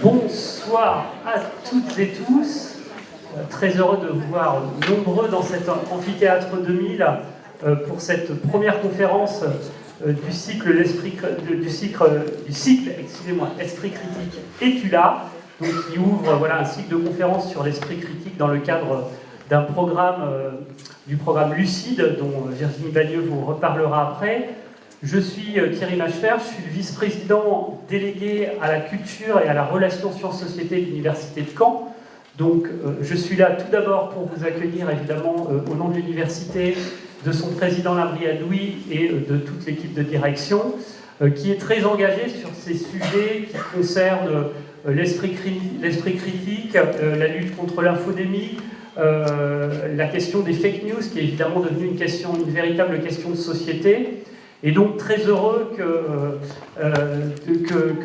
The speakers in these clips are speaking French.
Bonsoir à toutes et tous. Très heureux de vous voir nombreux dans cet amphithéâtre 2000 pour cette première conférence du cycle Esprit critique Es-tu là, donc qui ouvre un cycle de conférences sur l'esprit critique dans le cadre d'un programme, du programme Lucide, dont Virginie Bagneux vous reparlera après. Je suis Thierry Machefer, je suis le vice-président délégué à la culture et à la relation sciences-société de l'Université de Caen. Donc je suis là tout d'abord pour vous accueillir évidemment au nom de l'université, de son président Labriel Louis et de toute l'équipe de direction, qui est très engagée sur ces sujets qui concernent l'esprit critique, la lutte contre l'infodémie, la question des fake news, qui est évidemment devenue une véritable question de société. Et donc très heureux que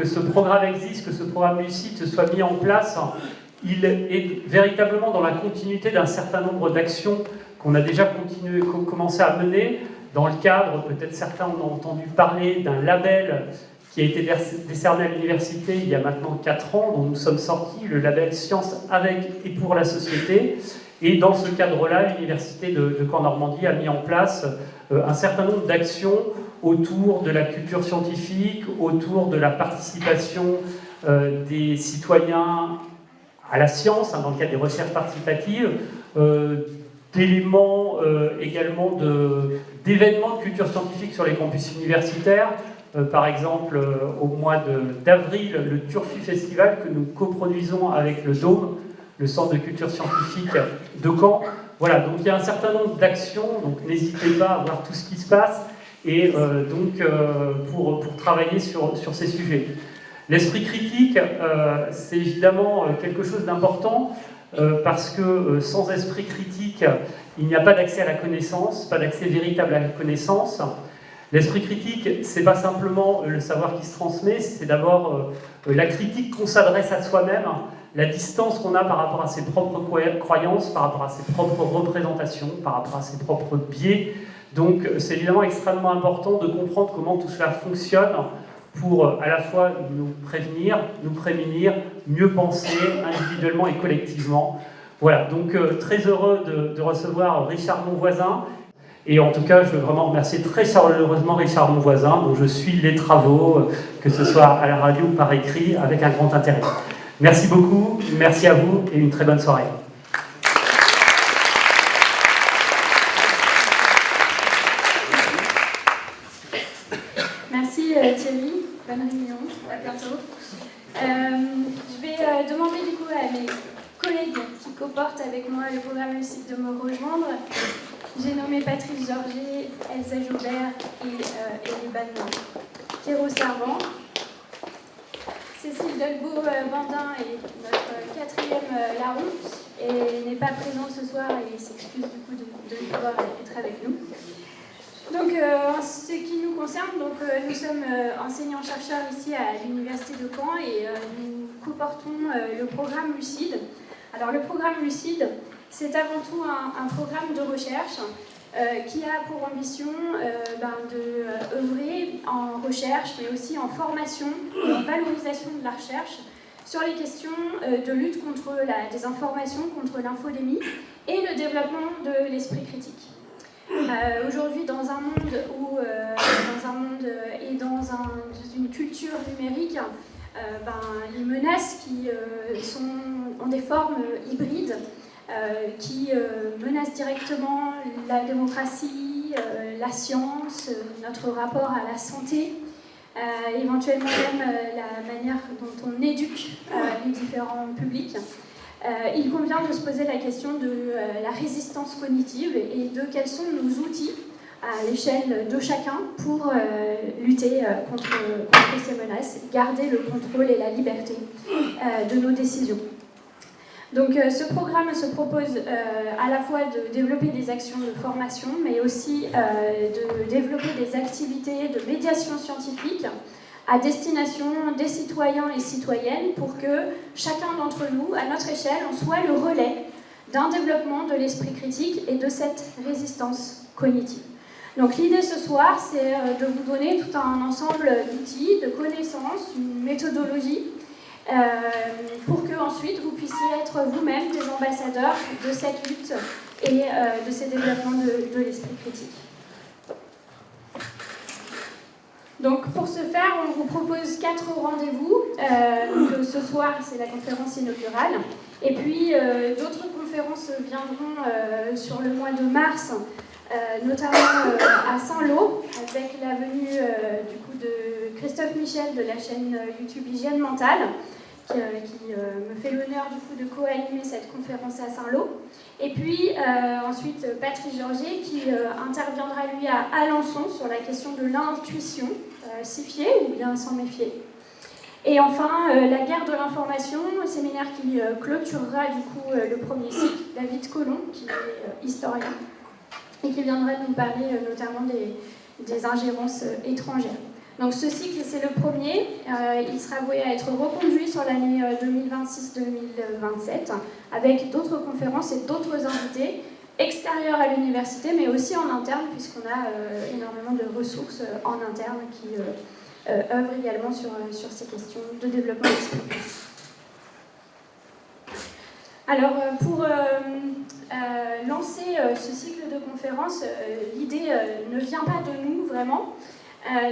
ce programme existe, que ce programme Lucide soit mis en place. Il est véritablement dans la continuité d'un certain nombre d'actions qu'on a déjà commencé à mener dans le cadre, peut-être certains en ont entendu parler, d'un label qui a été décerné à l'université il y a maintenant 4 ans, dont nous sommes sortis, le label Science avec et pour la société. Et dans ce cadre-là, l'université de Caen-Normandie a mis en place un certain nombre d'actions autour de la culture scientifique, autour de la participation des citoyens à la science, dans le cadre des recherches participatives, d'éléments également d'événements de culture scientifique sur les campus universitaires. Par exemple, au mois d'avril, le Turfu Festival que nous coproduisons avec le Dôme, le Centre de culture scientifique de Caen. Voilà, donc il y a un certain nombre d'actions, donc n'hésitez pas à voir tout ce qui se passe et pour travailler sur ces sujets. L'esprit critique, c'est évidemment quelque chose d'important parce que sans esprit critique, il n'y a pas d'accès à la connaissance, pas d'accès véritable à la connaissance. L'esprit critique, c'est pas simplement le savoir qui se transmet, c'est d'abord la critique qu'on s'adresse à soi-même, la distance qu'on a par rapport à ses propres croyances, par rapport à ses propres représentations, par rapport à ses propres biais. Donc c'est évidemment extrêmement important de comprendre comment tout cela fonctionne pour à la fois nous prévenir, nous prémunir, mieux penser individuellement et collectivement. Voilà, donc très heureux de recevoir Richard Monvoisin. Et en tout cas, je veux vraiment remercier très chaleureusement Richard Monvoisin, dont je suis les travaux, que ce soit à la radio ou par écrit, avec un grand intérêt. Merci beaucoup, merci à vous et une très bonne soirée. Merci Thierry, bonne réunion, à bientôt. Je vais demander du coup à mes collègues qui coportent avec moi le programme Lucide de me rejoindre. J'ai nommé Patrice Georget, Elsa Joubert et Eliban Quérault-Servant. Cécile Delgault-Bandin est notre 4e larron et n'est pas présente ce soir et s'excuse du coup de pouvoir être avec nous. Donc, en ce qui nous concerne, nous sommes enseignants-chercheurs ici à l'Université de Caen et nous comportons le programme Lucide. Alors, le programme Lucide, c'est avant tout un programme de recherche qui a pour ambition d'œuvrer en recherche, mais aussi en formation et en valorisation de la recherche sur les questions de lutte contre la désinformation, contre l'infodémie et le développement de l'esprit critique. Aujourd'hui, dans un monde et dans une culture numérique, les menaces qui ont des formes hybrides, qui menacent directement la démocratie, la science, notre rapport à la santé, éventuellement même la manière dont on éduque les différents publics. Il convient de se poser la question de la résistance cognitive et de quels sont nos outils à l'échelle de chacun pour lutter contre ces menaces, garder le contrôle et la liberté de nos décisions. Donc ce programme se propose à la fois de développer des actions de formation, mais aussi de développer des activités de médiation scientifique à destination des citoyens et citoyennes pour que chacun d'entre nous, à notre échelle, on soit le relais d'un développement de l'esprit critique et de cette résistance cognitive. Donc l'idée ce soir, c'est de vous donner tout un ensemble d'outils, de connaissances, une méthodologie pour que ensuite vous puissiez être vous-même des ambassadeurs de cette lutte et de ces développements de l'esprit critique. Donc pour ce faire, on vous propose 4 rendez-vous. Donc, ce soir, c'est la conférence inaugurale. Et puis d'autres conférences viendront sur le mois de mars, notamment à Saint-Lô, avec la venue du coup de Christophe Michel de la chaîne YouTube Hygiène Mentale, qui me fait l'honneur du coup de co-animer cette conférence à Saint-Lô. Et puis ensuite Patrice Georget qui interviendra lui à Alençon sur la question de l'intuition, s'y fier ou bien s'en méfier. Et enfin la guerre de l'information, un séminaire qui clôturera du coup le premier cycle, David Colomb qui est historien et qui viendra nous parler notamment des ingérences étrangères. Donc ce cycle, c'est le premier. Il sera voué à être reconduit sur l'année 2026-2027 avec d'autres conférences et d'autres invités extérieurs à l'université, mais aussi en interne, puisqu'on a énormément de ressources en interne qui œuvrent également sur ces questions de développement d'esprit. Alors, pour lancer ce cycle de conférences, l'idée ne vient pas de nous, vraiment.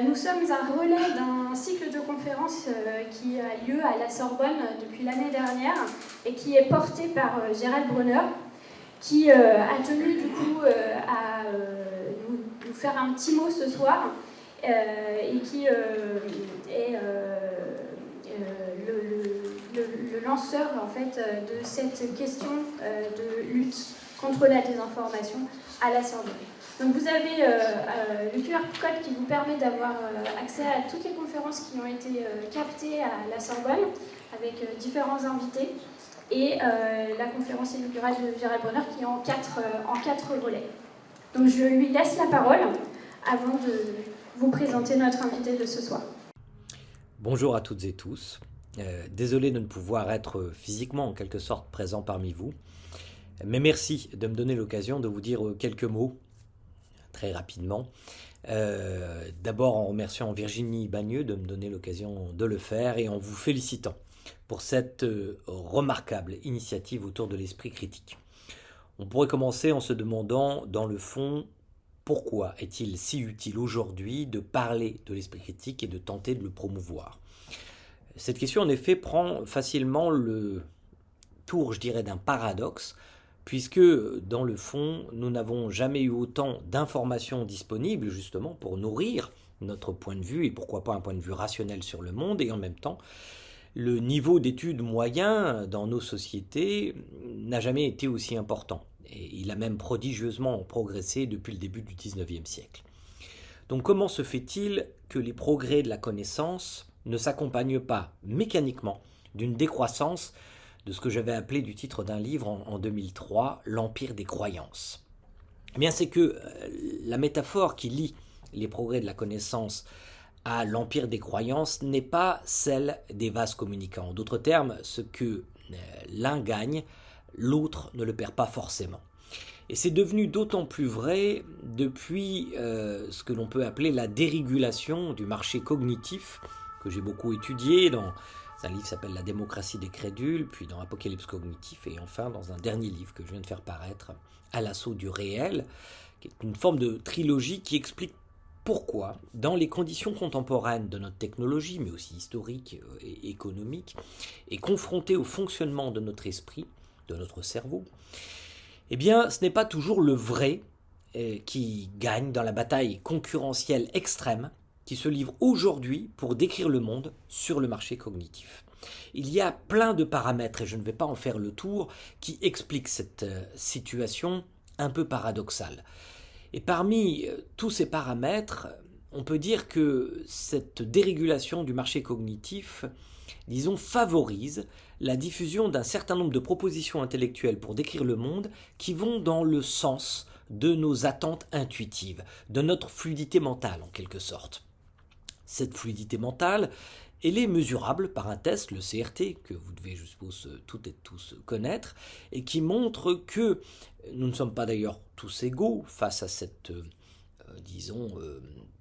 Nous sommes un relais d'un cycle de conférences qui a lieu à la Sorbonne depuis l'année dernière et qui est porté par Gérald Bronner, qui a tenu du coup à nous faire un petit mot ce soir et qui est le lanceur en fait de cette question de lutte contre la désinformation à la Sorbonne. Donc vous avez le QR code qui vous permet d'avoir accès à toutes les conférences qui ont été captées à la Sorbonne avec différents invités et la conférence inaugurale de Gérald Bronner qui est en quatre volets. Donc je lui laisse la parole avant de vous présenter notre invité de ce soir. Bonjour à toutes et tous. Désolé de ne pouvoir être physiquement en quelque sorte présent parmi vous, mais merci de me donner l'occasion de vous dire quelques mots très rapidement. D'abord en remerciant Virginie Bagneux de me donner l'occasion de le faire et en vous félicitant pour cette remarquable initiative autour de l'esprit critique. On pourrait commencer en se demandant, dans le fond, pourquoi est-il si utile aujourd'hui de parler de l'esprit critique et de tenter de le promouvoir ? Cette question, en effet, prend facilement le tour, je dirais, d'un paradoxe, puisque, dans le fond, nous n'avons jamais eu autant d'informations disponibles, justement, pour nourrir notre point de vue, et pourquoi pas un point de vue rationnel sur le monde, et en même temps, le niveau d'études moyen dans nos sociétés n'a jamais été aussi important. Et il a même prodigieusement progressé depuis le début du XIXe siècle. Donc comment se fait-il que les progrès de la connaissance ne s'accompagnent pas mécaniquement d'une décroissance de ce que j'avais appelé du titre d'un livre en 2003, l'Empire des croyances ? Eh bien, c'est que la métaphore qui lie les progrès de la connaissance à l'Empire des croyances n'est pas celle des vases communicants. En d'autres termes, ce que l'un gagne, l'autre ne le perd pas forcément. Et c'est devenu d'autant plus vrai depuis ce que l'on peut appeler la dérégulation du marché cognitif, que j'ai beaucoup étudié dans un livre qui s'appelle La démocratie des crédules, puis dans Apocalypse cognitif, et enfin dans un dernier livre que je viens de faire paraître, À l'assaut du réel, qui est une forme de trilogie qui explique pourquoi, dans les conditions contemporaines de notre technologie, mais aussi historiques et économiques, et confrontées au fonctionnement de notre esprit, de notre cerveau, eh bien, ce n'est pas toujours le vrai qui gagne dans la bataille concurrentielle extrême qui se livre aujourd'hui pour décrire le monde sur le marché cognitif. Il y a plein de paramètres, et je ne vais pas en faire le tour, qui expliquent cette situation un peu paradoxale. Et parmi tous ces paramètres, on peut dire que cette dérégulation du marché cognitif, disons, favorise la diffusion d'un certain nombre de propositions intellectuelles pour décrire le monde qui vont dans le sens de nos attentes intuitives, de notre fluidité mentale en quelque sorte. Cette fluidité mentale, elle est mesurable par un test, le CRT, que vous devez, je suppose, toutes et tous connaître, et qui montre que nous ne sommes pas d'ailleurs tous égaux face à cette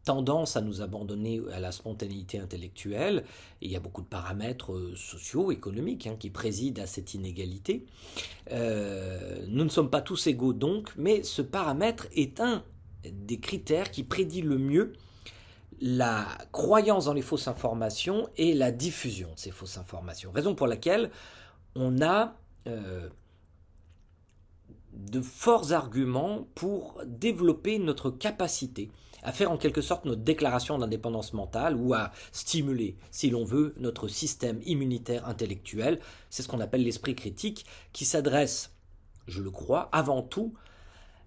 tendance à nous abandonner à la spontanéité intellectuelle. Et il y a beaucoup de paramètres sociaux, économiques, qui président à cette inégalité. Nous ne sommes pas tous égaux donc, mais ce paramètre est un des critères qui prédit le mieux la croyance dans les fausses informations et la diffusion de ces fausses informations. Raison pour laquelle on a de forts arguments pour développer notre capacité à faire en quelque sorte notre déclaration d'indépendance mentale ou à stimuler, si l'on veut, notre système immunitaire intellectuel. C'est ce qu'on appelle l'esprit critique, qui s'adresse, je le crois, avant tout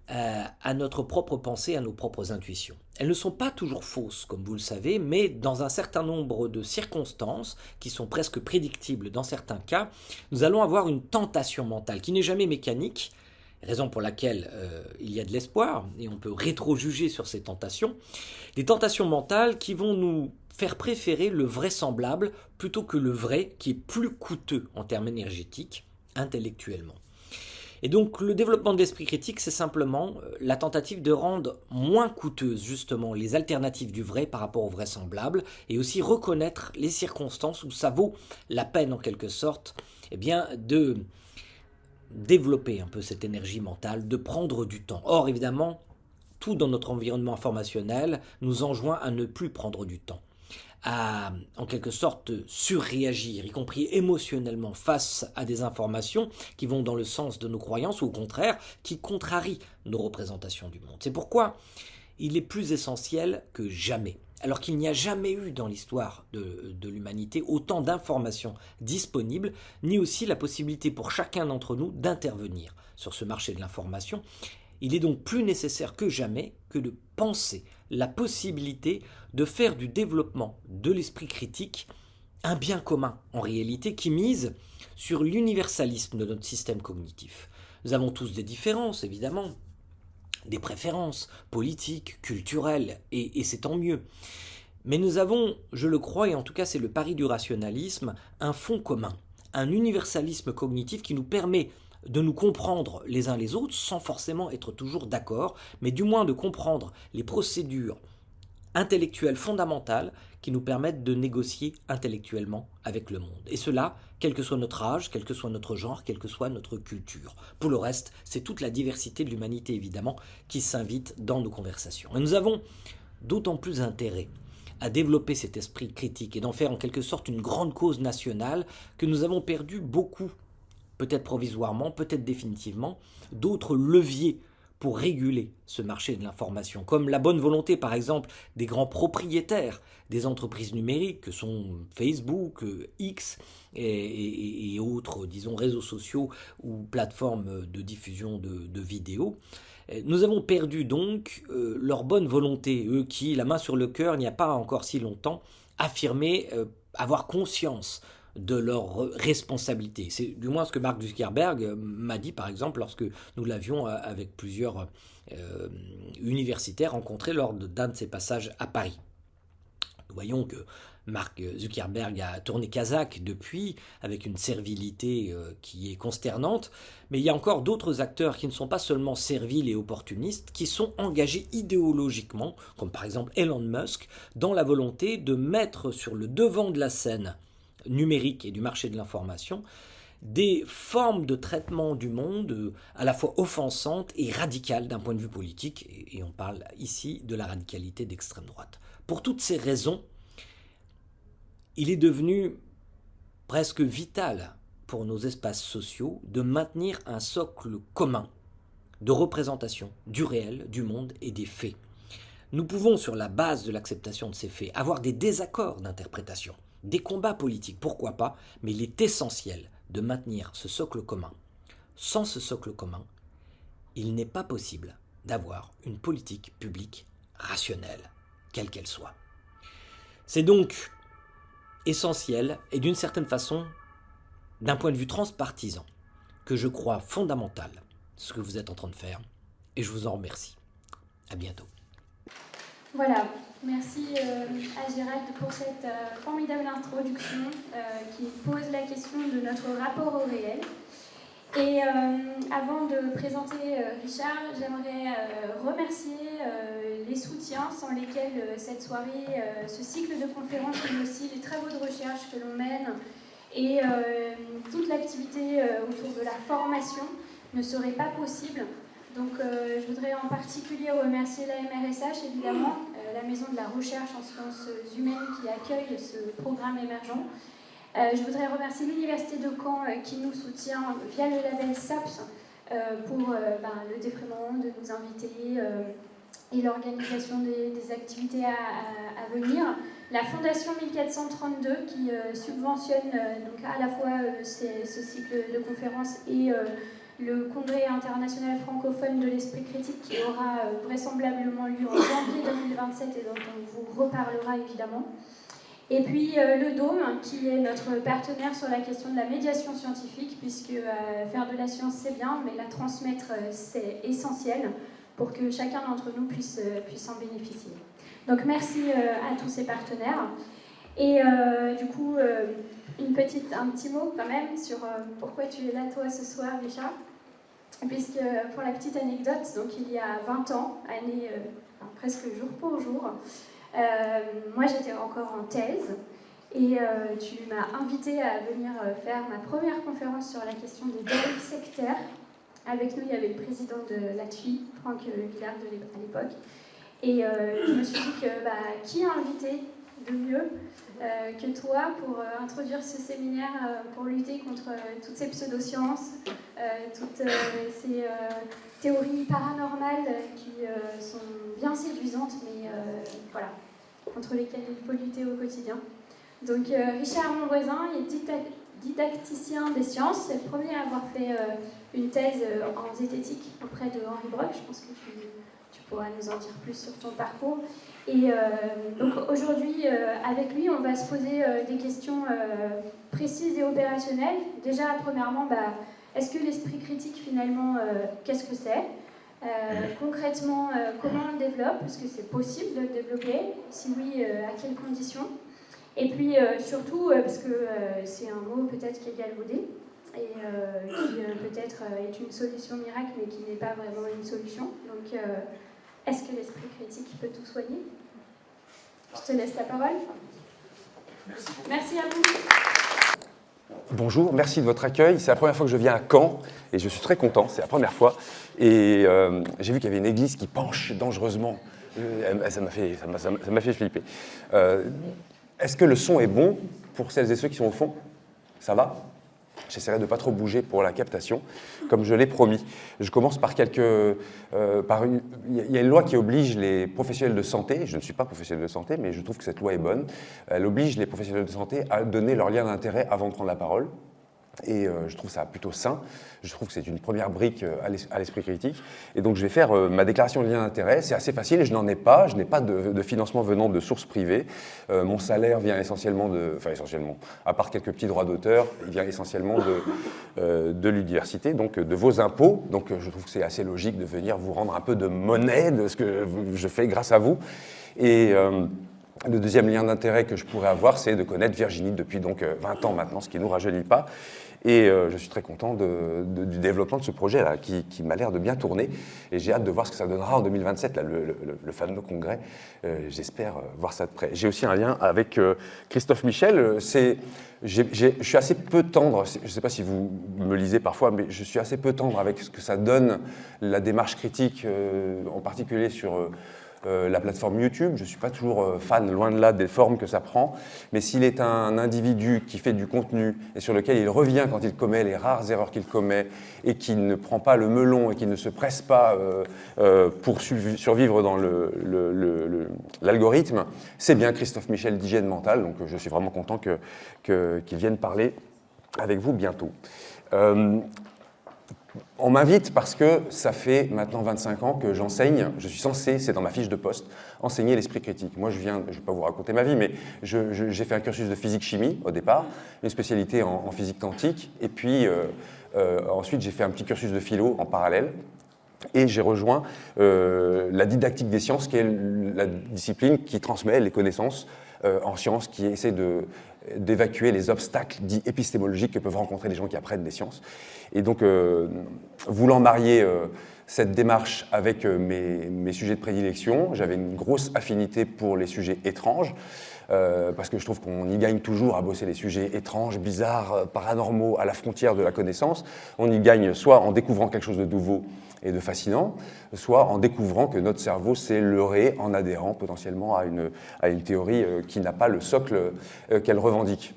à notre propre pensée, à nos propres intuitions. Elles ne sont pas toujours fausses, comme vous le savez, mais dans un certain nombre de circonstances, qui sont presque prédictibles dans certains cas, nous allons avoir une tentation mentale qui n'est jamais mécanique, raison pour laquelle il y a de l'espoir, et on peut rétro-juger sur ces tentations, des tentations mentales qui vont nous faire préférer le vraisemblable plutôt que le vrai, qui est plus coûteux en termes énergétiques, intellectuellement. Et donc le développement de l'esprit critique, c'est simplement la tentative de rendre moins coûteuses justement les alternatives du vrai par rapport au vraisemblable, et aussi reconnaître les circonstances où ça vaut la peine en quelque sorte de développer un peu cette énergie mentale, de prendre du temps. Or évidemment, tout dans notre environnement informationnel nous enjoint à ne plus prendre du temps, à en quelque sorte surréagir, y compris émotionnellement, face à des informations qui vont dans le sens de nos croyances ou au contraire qui contrarient nos représentations du monde. C'est pourquoi il est plus essentiel que jamais, alors qu'il n'y a jamais eu dans l'histoire de l'humanité autant d'informations disponibles, ni aussi la possibilité pour chacun d'entre nous d'intervenir sur ce marché de l'information. Il est donc plus nécessaire que jamais que de penser la possibilité de faire du développement de l'esprit critique un bien commun, en réalité, qui mise sur l'universalisme de notre système cognitif. Nous avons tous des différences, évidemment, des préférences politiques, culturelles, et c'est tant mieux. Mais nous avons, je le crois, et en tout cas c'est le pari du rationalisme, un fond commun, un universalisme cognitif qui nous permet de nous comprendre les uns les autres sans forcément être toujours d'accord, mais du moins de comprendre les procédures intellectuelles fondamentales qui nous permettent de négocier intellectuellement avec le monde. Et cela, quel que soit notre âge, quel que soit notre genre, quelle que soit notre culture. Pour le reste, c'est toute la diversité de l'humanité, évidemment, qui s'invite dans nos conversations. Et nous avons d'autant plus intérêt à développer cet esprit critique et d'en faire en quelque sorte une grande cause nationale que nous avons perdu beaucoup, peut-être provisoirement, peut-être définitivement, d'autres leviers pour réguler ce marché de l'information, comme la bonne volonté, par exemple, des grands propriétaires des entreprises numériques, que sont Facebook, X et autres, disons, réseaux sociaux ou plateformes de diffusion de vidéos. Nous avons perdu donc leur bonne volonté, eux qui, la main sur le cœur, il n'y a pas encore si longtemps, affirmaient avoir conscience de leur responsabilité. C'est du moins ce que Mark Zuckerberg m'a dit, par exemple, lorsque nous l'avions, avec plusieurs universitaires, rencontrés lors d'un de ses passages à Paris. Nous voyons que Mark Zuckerberg a tourné Kazakh depuis, avec une servilité qui est consternante, mais il y a encore d'autres acteurs qui ne sont pas seulement serviles et opportunistes, qui sont engagés idéologiquement, comme par exemple Elon Musk, dans la volonté de mettre sur le devant de la scène numérique et du marché de l'information des formes de traitement du monde à la fois offensantes et radicales d'un point de vue politique, et on parle ici de la radicalité d'extrême droite. Pour toutes ces raisons, il est devenu presque vital pour nos espaces sociaux de maintenir un socle commun de représentation du réel, du monde et des faits. Nous pouvons, sur la base de l'acceptation de ces faits, avoir des désaccords d'interprétation, des combats politiques, pourquoi pas, mais il est essentiel de maintenir ce socle commun. Sans ce socle commun, il n'est pas possible d'avoir une politique publique rationnelle, quelle qu'elle soit. C'est donc essentiel et d'une certaine façon, d'un point de vue transpartisan, que je crois fondamental ce que vous êtes en train de faire, et je vous en remercie. À bientôt. Voilà, merci à Gérald pour cette formidable introduction qui pose la question de notre rapport au réel. Et avant de présenter Richard, j'aimerais remercier les soutiens sans lesquels cette soirée, ce cycle de conférences, mais aussi les travaux de recherche que l'on mène et toute l'activité autour de la formation ne serait pas possible. Donc je voudrais en particulier remercier la MRSH, évidemment, la Maison de la Recherche en Sciences Humaines qui accueille ce programme émergent. Je voudrais remercier l'Université de Caen qui nous soutient via le label SAPS pour le défraiement de nous inviter et l'organisation des activités à venir. La Fondation 1432 qui subventionne donc à la fois ce cycle de conférences et le Congrès international francophone de l'esprit critique qui aura vraisemblablement lieu en janvier 2027 et dont on vous reparlera évidemment. Et puis le Dôme, qui est notre partenaire sur la question de la médiation scientifique, puisque faire de la science c'est bien, mais la transmettre c'est essentiel pour que chacun d'entre nous puisse en bénéficier. Donc merci à tous ces partenaires. Et du coup, un petit mot quand même sur pourquoi tu es là toi ce soir, Richard. Puisque pour la petite anecdote, donc il y a 20 ans, presque jour pour jour, moi j'étais encore en thèse et tu m'as invitée à venir faire ma première conférence sur la question des dérives sectaires. Avec nous, il y avait le président de l'ATFI, Franck Villard à l'époque. Et je me suis dit que qui a invité de mieux que toi pour introduire ce séminaire pour lutter contre toutes ces pseudosciences, toutes ces théories paranormales qui sont bien séduisantes, mais voilà, contre lesquelles il faut lutter au quotidien. Donc Richard, mon voisin, est didacticien des sciences. C'est le premier à avoir fait une thèse en zététique auprès de Henri Brock. Je pense que tu pourras nous en dire plus sur ton parcours. Et donc aujourd'hui, avec lui, on va se poser des questions précises et opérationnelles. Déjà, premièrement, est-ce que l'esprit critique, finalement, qu'est-ce que c'est ? Concrètement, comment on le développe ? Est-ce que c'est possible de le développer ? Si oui, à quelles conditions ? Et puis surtout, parce que c'est un mot peut-être qui est galvaudé, et qui peut-être est une solution miracle, mais qui n'est pas vraiment une solution. Donc, est-ce que l'esprit critique peut tout soigner ? Je te laisse la parole. Merci à vous. Bonjour, merci de votre accueil. C'est la première fois que je viens à Caen et je suis très content, c'est la première fois. Et j'ai vu qu'il y avait une église qui penche dangereusement. Ça m'a fait flipper. Est-ce que le son est bon pour celles et ceux qui sont au fond ? Ça va ? J'essaierai de ne pas trop bouger pour la captation, comme je l'ai promis. Je commence par il y a une loi qui oblige les professionnels de santé, je ne suis pas professionnel de santé, mais je trouve que cette loi est bonne, elle oblige les professionnels de santé à donner leur lien d'intérêt avant de prendre la parole. Et je trouve ça plutôt sain. Je trouve que c'est une première brique à l'esprit critique. Et donc je vais faire ma déclaration de lien d'intérêt. C'est assez facile et je n'en ai pas. Je n'ai pas de financement venant de sources privées. Mon salaire vient essentiellement à part quelques petits droits d'auteur, il vient essentiellement de l'université, donc de vos impôts. Donc je trouve que c'est assez logique de venir vous rendre un peu de monnaie de ce que je fais grâce à vous. Et le deuxième lien d'intérêt que je pourrais avoir, c'est de connaître Virginie depuis donc 20 ans maintenant, ce qui ne nous rajeunit pas. Et je suis très content du développement de ce projet-là, qui m'a l'air de bien tourner. Et j'ai hâte de voir ce que ça donnera en 2027, là, le fameux congrès. J'espère voir ça de près. J'ai aussi un lien avec Christophe Michel. Je suis assez peu tendre, je ne sais pas si vous me lisez parfois, mais je suis assez peu tendre avec ce que ça donne, la démarche critique, en particulier sur la plateforme YouTube. Je ne suis pas toujours fan, loin de là, des formes que ça prend. Mais s'il est un individu qui fait du contenu et sur lequel il revient quand il commet les rares erreurs qu'il commet et qui ne prend pas le melon et qui ne se presse pas pour survivre dans l'algorithme, c'est bien Christophe Michel d'Hygiène Mentale. Donc je suis vraiment content qu'il vienne parler avec vous bientôt. On m'invite parce que ça fait maintenant 25 ans que j'enseigne, je suis censé, c'est dans ma fiche de poste, enseigner l'esprit critique. Moi, je ne vais pas vous raconter ma vie, mais j'ai fait un cursus de physique-chimie au départ, une spécialité en physique quantique, et puis ensuite j'ai fait un petit cursus de philo en parallèle, et j'ai rejoint la didactique des sciences, qui est la discipline qui transmet les connaissances en sciences, qui essaie d'évacuer les obstacles dits épistémologiques que peuvent rencontrer les gens qui apprennent des sciences. Et donc, voulant marier cette démarche avec mes sujets de prédilection, j'avais une grosse affinité pour les sujets étranges, parce que je trouve qu'on y gagne toujours à bosser les sujets étranges, bizarres, paranormaux, à la frontière de la connaissance. On y gagne soit en découvrant quelque chose de nouveau et de fascinant, soit en découvrant que notre cerveau s'est leurré en adhérant potentiellement à une théorie qui n'a pas le socle qu'elle revendique.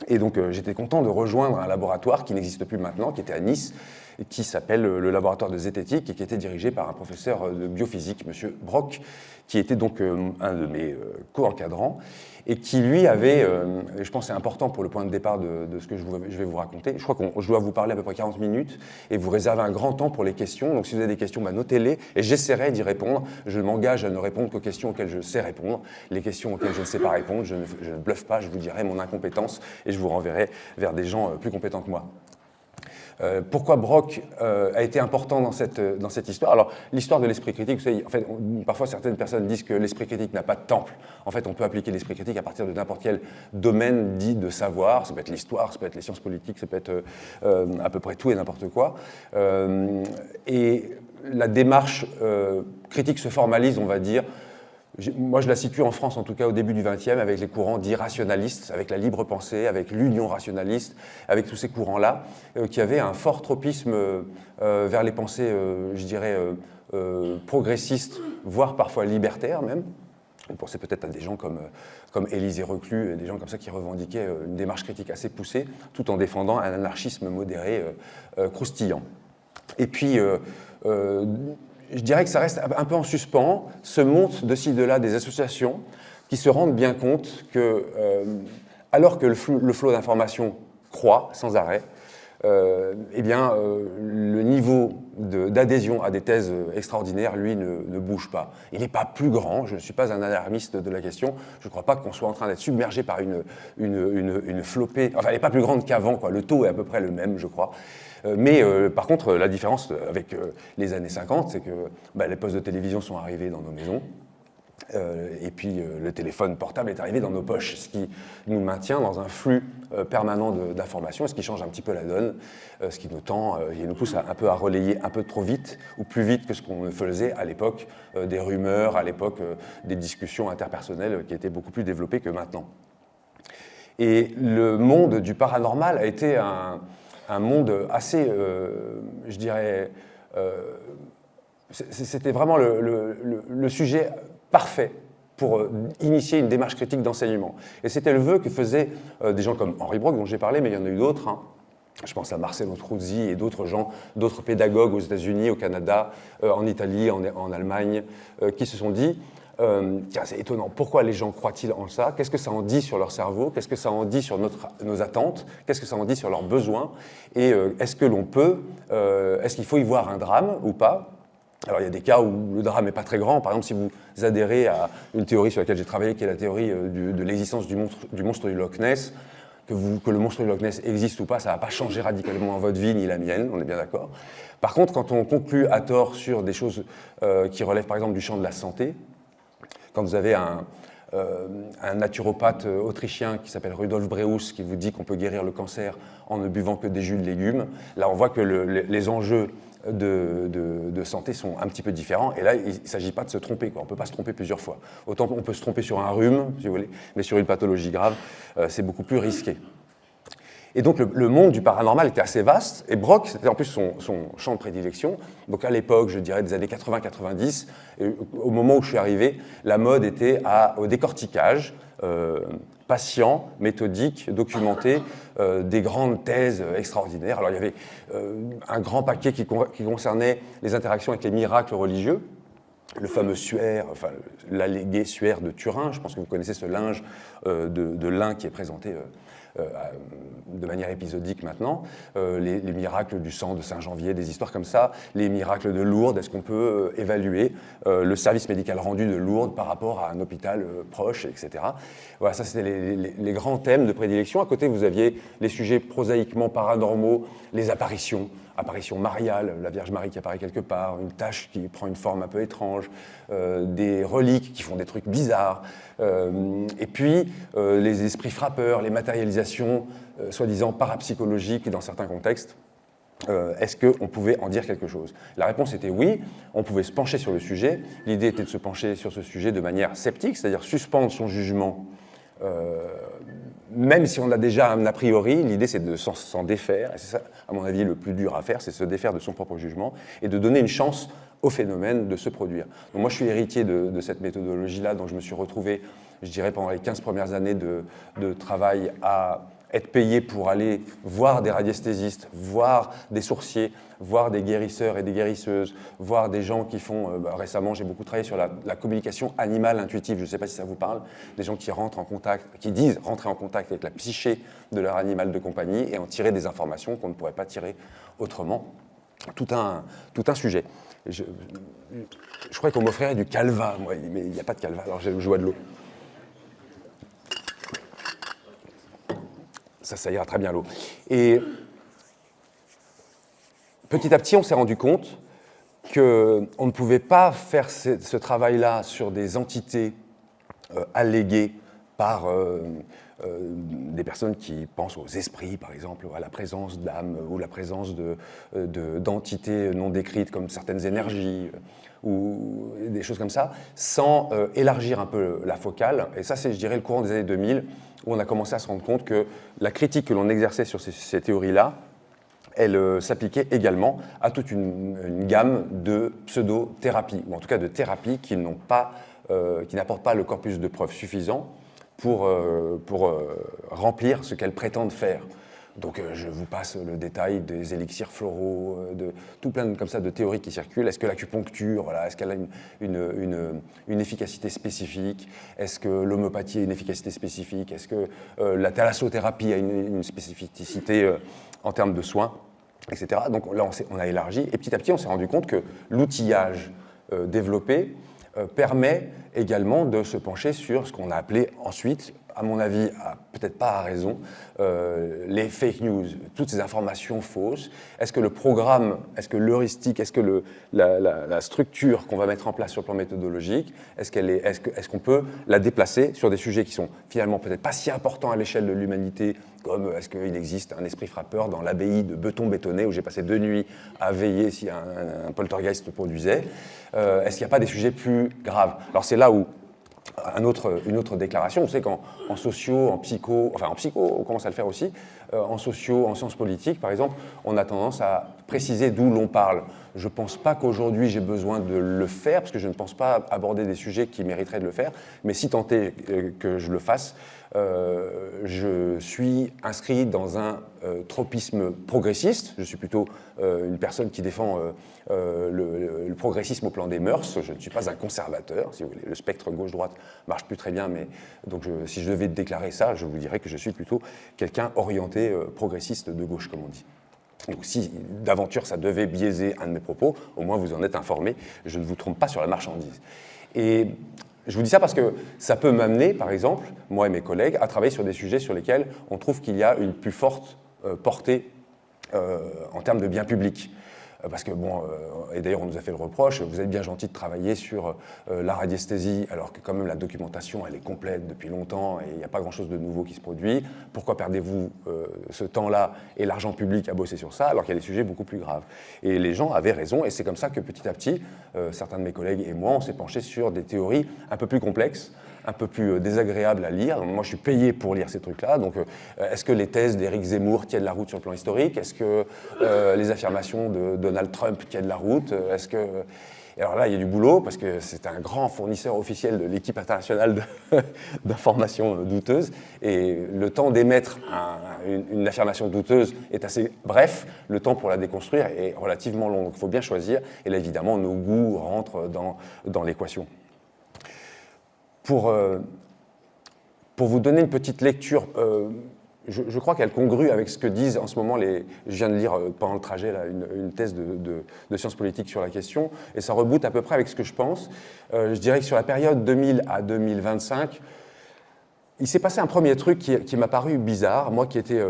Et donc j'étais content de rejoindre un laboratoire qui n'existe plus maintenant, qui était à Nice, qui s'appelle le laboratoire de zététique et qui était dirigé par un professeur de biophysique, M. Brock, qui était donc un de mes co-encadrants et qui lui avait, et je pense que c'est important pour le point de départ de ce que je vais vous raconter, je crois que je dois vous parler à peu près 40 minutes et vous réserver un grand temps pour les questions, donc si vous avez des questions, notez-les et j'essaierai d'y répondre. Je m'engage à ne répondre qu'aux questions auxquelles je sais répondre. Les questions auxquelles je ne sais pas répondre, je ne bluffe pas, je vous dirai mon incompétence et je vous renverrai vers des gens plus compétents que moi. Pourquoi Brock a été important dans cette histoire? Alors, l'histoire de l'esprit critique, vous savez, en fait, parfois certaines personnes disent que l'esprit critique n'a pas de temple. En fait, on peut appliquer l'esprit critique à partir de n'importe quel domaine dit de savoir. Ça peut être l'histoire, ça peut être les sciences politiques, ça peut être à peu près tout et n'importe quoi. Et la démarche critique se formalise, on va dire. Moi, je la situe en France, en tout cas au début du XXe, avec les courants dits rationalistes, avec la libre pensée, avec l'union rationaliste, avec tous ces courants-là, qui avaient un fort tropisme vers les pensées, je dirais, progressistes, voire parfois libertaires même. On pensait peut-être à des gens comme Élisée Reclus, et des gens comme ça qui revendiquaient une démarche critique assez poussée, tout en défendant un anarchisme modéré, croustillant. Et puis, je dirais que ça reste un peu en suspens, se montent de ci, de là des associations qui se rendent bien compte que, alors que le flot d'informations croît sans arrêt, eh bien, le niveau d'adhésion à des thèses extraordinaires, lui, ne bouge pas. Il n'est pas plus grand, je ne suis pas un alarmiste de la question, je ne crois pas qu'on soit en train d'être submergé par une flopée, enfin, elle n'est pas plus grande qu'avant, quoi. Le taux est à peu près le même, je crois. Mais par contre, la différence avec les années 50, c'est que les postes de télévision sont arrivés dans nos maisons, et puis le téléphone portable est arrivé dans nos poches, ce qui nous maintient dans un flux permanent d'informations, ce qui change un petit peu la donne, ce qui nous tend, et nous pousse un peu à relayer un peu trop vite, ou plus vite que ce qu'on faisait à l'époque des rumeurs, à l'époque des discussions interpersonnelles qui étaient beaucoup plus développées que maintenant. Et le monde du paranormal a été un monde assez, je dirais, c'était vraiment le sujet parfait pour initier une démarche critique d'enseignement. Et c'était le vœu que faisaient des gens comme Henri Brock, dont j'ai parlé, mais il y en a eu d'autres. Hein. Je pense à Marcello Truzzi et d'autres gens, d'autres pédagogues aux États-Unis, au Canada, en Italie, en Allemagne, qui se sont dit tiens, c'est étonnant, pourquoi les gens croient-ils en ça? Qu'est-ce que ça en dit sur leur cerveau? Qu'est-ce que ça en dit sur nos attentes? Qu'est-ce que ça en dit sur leurs besoins? Et est-ce que l'on peut, est-ce qu'il faut y voir un drame ou pas? Alors il y a des cas où le drame n'est pas très grand. Par exemple, si vous adhérez à une théorie sur laquelle j'ai travaillé, qui est la théorie de l'existence du monstre du Loch Ness, que le monstre du Loch Ness existe ou pas, ça ne va pas changer radicalement votre vie ni la mienne, on est bien d'accord. Par contre, quand on conclut à tort sur des choses qui relèvent par exemple du champ de la santé, quand vous avez un naturopathe autrichien qui s'appelle Rudolf Breus qui vous dit qu'on peut guérir le cancer en ne buvant que des jus de légumes, là on voit que les enjeux de santé sont un petit peu différents, et là il ne s'agit pas de se tromper, quoi. On ne peut pas se tromper plusieurs fois. Autant on peut se tromper sur un rhume, si vous voulez, mais sur une pathologie grave, c'est beaucoup plus risqué. Et donc le monde du paranormal était assez vaste, et Brock, c'était en plus son champ de prédilection. Donc à l'époque, je dirais des années 80-90, au moment où je suis arrivé, la mode était au décortiquage, patient, méthodique, documenté, des grandes thèses extraordinaires. Alors il y avait un grand paquet qui concernait les interactions avec les miracles religieux, le fameux suaire, enfin l'allégué suaire de Turin. Je pense que vous connaissez ce linge de lin qui est présenté de manière épisodique maintenant, les miracles du sang de Saint-Janvier, des histoires comme ça, les miracles de Lourdes, est-ce qu'on peut évaluer le service médical rendu de Lourdes par rapport à un hôpital proche, etc. Voilà, ça c'était les grands thèmes de prédilection. À côté, vous aviez les sujets prosaïquement paranormaux, les apparitions. apparition mariale, la Vierge Marie qui apparaît quelque part, une tache qui prend une forme un peu étrange, des reliques qui font des trucs bizarres, et puis les esprits frappeurs, les matérialisations soi-disant parapsychologiques dans certains contextes. Est-ce qu'on pouvait en dire quelque chose? La réponse était oui, on pouvait se pencher sur le sujet. L'idée était de se pencher sur ce sujet de manière sceptique, c'est-à-dire suspendre son jugement. Même si on a déjà un a priori, l'idée c'est de s'en défaire, et c'est ça, à mon avis, le plus dur à faire, c'est se défaire de son propre jugement et de donner une chance au phénomène de se produire. Donc moi je suis héritier de cette méthodologie-là, dont je me suis retrouvé, je dirais, pendant les 15 premières années de travail à être payé pour aller voir des radiesthésistes, voir des sourciers, voir des guérisseurs et des guérisseuses, voir des gens qui font... récemment, j'ai beaucoup travaillé sur la communication animale intuitive, je ne sais pas si ça vous parle, des gens qui rentrent en contact, qui disent rentrer en contact avec la psyché de leur animal de compagnie et en tirer des informations qu'on ne pourrait pas tirer autrement. Tout un sujet. Je croyais qu'on m'offrirait du calva, moi, mais il n'y a pas de calva, alors je bois de l'eau. Ça ira très bien l'eau. Et petit à petit, on s'est rendu compte qu'on ne pouvait pas faire ce travail-là sur des entités alléguées par des personnes qui pensent aux esprits, par exemple, à la présence d'âmes ou la présence d'entités non décrites comme certaines énergies ou des choses comme ça, sans élargir un peu la focale. Et ça, c'est, je dirais, le courant des années 2000, où on a commencé à se rendre compte que la critique que l'on exerçait sur ces théories-là, elle s'appliquait également à toute une gamme de pseudo-thérapies, ou en tout cas de thérapies qui n'apportent pas le corpus de preuves suffisant pour remplir ce qu'elles prétendent faire. Donc je vous passe le détail des élixirs floraux, de tout plein comme ça de théories qui circulent. Est-ce que l'acupuncture, voilà, est-ce qu'elle a une efficacité spécifique? Est-ce que l'homéopathie a une efficacité spécifique? Est-ce que la thalassothérapie a une spécificité en termes de soins, etc. Donc là, on a élargi. Et petit à petit, on s'est rendu compte que l'outillage développé permet également de se pencher sur ce qu'on a appelé ensuite, à mon avis, peut-être pas à raison, les fake news, toutes ces informations fausses. Est-ce que le programme, est-ce que l'heuristique, est-ce que la structure qu'on va mettre en place sur le plan méthodologique, est-ce qu'on peut la déplacer sur des sujets qui sont finalement peut-être pas si importants à l'échelle de l'humanité, comme est-ce qu'il existe un esprit frappeur dans l'abbaye de Beton bétonné où j'ai passé 2 nuits à veiller si un poltergeist se produisait. Est-ce qu'il n'y a pas des sujets plus graves? Alors c'est là où une autre déclaration, vous savez qu'en socio, en psycho, on commence à le faire aussi, en socio, en sciences politiques par exemple, on a tendance à préciser d'où l'on parle. Je ne pense pas qu'aujourd'hui j'ai besoin de le faire, parce que je ne pense pas aborder des sujets qui mériteraient de le faire, mais si tant est que je le fasse, je suis inscrit dans un tropisme progressiste. Je suis plutôt une personne qui défend le progressisme au plan des mœurs. Je ne suis pas un conservateur, si vous voulez. Le spectre gauche-droite ne marche plus très bien, mais donc si je devais déclarer ça, je vous dirais que je suis plutôt quelqu'un orienté progressiste de gauche, comme on dit. Donc si d'aventure ça devait biaiser un de mes propos, au moins vous en êtes informé, je ne vous trompe pas sur la marchandise. Et je vous dis ça parce que ça peut m'amener, par exemple, moi et mes collègues, à travailler sur des sujets sur lesquels on trouve qu'il y a une plus forte portée en termes de bien public. Parce que, bon, et d'ailleurs on nous a fait le reproche, vous êtes bien gentil de travailler sur la radiesthésie, alors que quand même la documentation elle est complète depuis longtemps et il n'y a pas grand-chose de nouveau qui se produit. Pourquoi perdez-vous ce temps-là et l'argent public à bosser sur ça, alors qu'il y a des sujets beaucoup plus graves? Et les gens avaient raison, et c'est comme ça que petit à petit, certains de mes collègues et moi, on s'est penchés sur des théories un peu plus complexes, un peu plus désagréable à lire. Moi, je suis payé pour lire ces trucs-là. Donc, est-ce que les thèses d'Éric Zemmour tiennent la route sur le plan historique? Est-ce que les affirmations de Donald Trump tiennent la route? Est-ce que... Et alors là, il y a du boulot, parce que c'est un grand fournisseur officiel de l'équipe internationale d'informations douteuses. Et le temps d'émettre une affirmation douteuse est assez bref. Le temps pour la déconstruire est relativement long. Donc, il faut bien choisir. Et là, évidemment, nos goûts rentrent dans l'équation. Pour vous donner une petite lecture, je crois qu'elle congrue avec ce que disent en ce moment je viens de lire pendant le trajet là, une thèse de sciences politiques sur la question, et ça reboute à peu près avec ce que je pense. Je dirais que sur la période 2000 à 2025, il s'est passé un premier truc qui m'a paru bizarre. Moi qui étais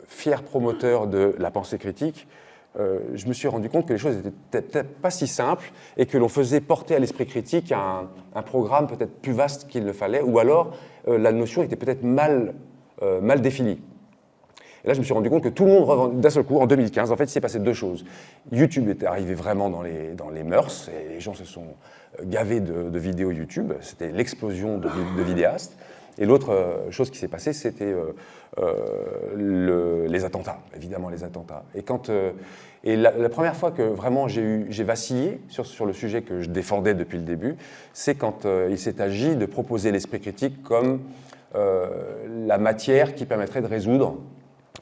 fier promoteur de la pensée critique, je me suis rendu compte que les choses étaient peut-être pas si simples et que l'on faisait porter à l'esprit critique un programme peut-être plus vaste qu'il ne fallait, ou alors la notion était peut-être mal définie. Et là, je me suis rendu compte que tout le monde, d'un seul coup, en 2015, en fait, il s'est passé deux choses. YouTube était arrivé vraiment dans les mœurs, et les gens se sont gavés de vidéos YouTube. C'était l'explosion de vidéastes. Et l'autre chose qui s'est passée, c'était les attentats, évidemment les attentats. Et la première fois que vraiment j'ai vacillé sur le sujet que je défendais depuis le début, c'est quand il s'est agi de proposer l'esprit critique comme la matière qui permettrait de résoudre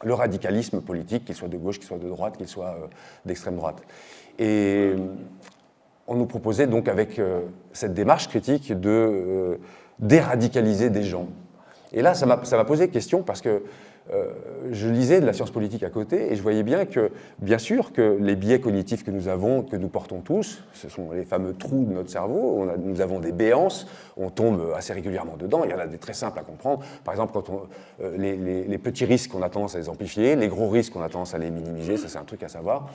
le radicalisme politique, qu'il soit de gauche, qu'il soit de droite, qu'il soit d'extrême droite. Et on nous proposait donc avec cette démarche critique de déradicaliser des gens. Et là, ça m'a posé question parce que je lisais de la science politique à côté et je voyais bien que, bien sûr, que les biais cognitifs que nous avons, que nous portons tous, ce sont les fameux trous de notre cerveau. Nous avons des béances, on tombe assez régulièrement dedans. Il y en a des très simples à comprendre. Par exemple, quand les petits risques, on a tendance à les amplifier, les gros risques, on a tendance à les minimiser. Ça, c'est un truc à savoir.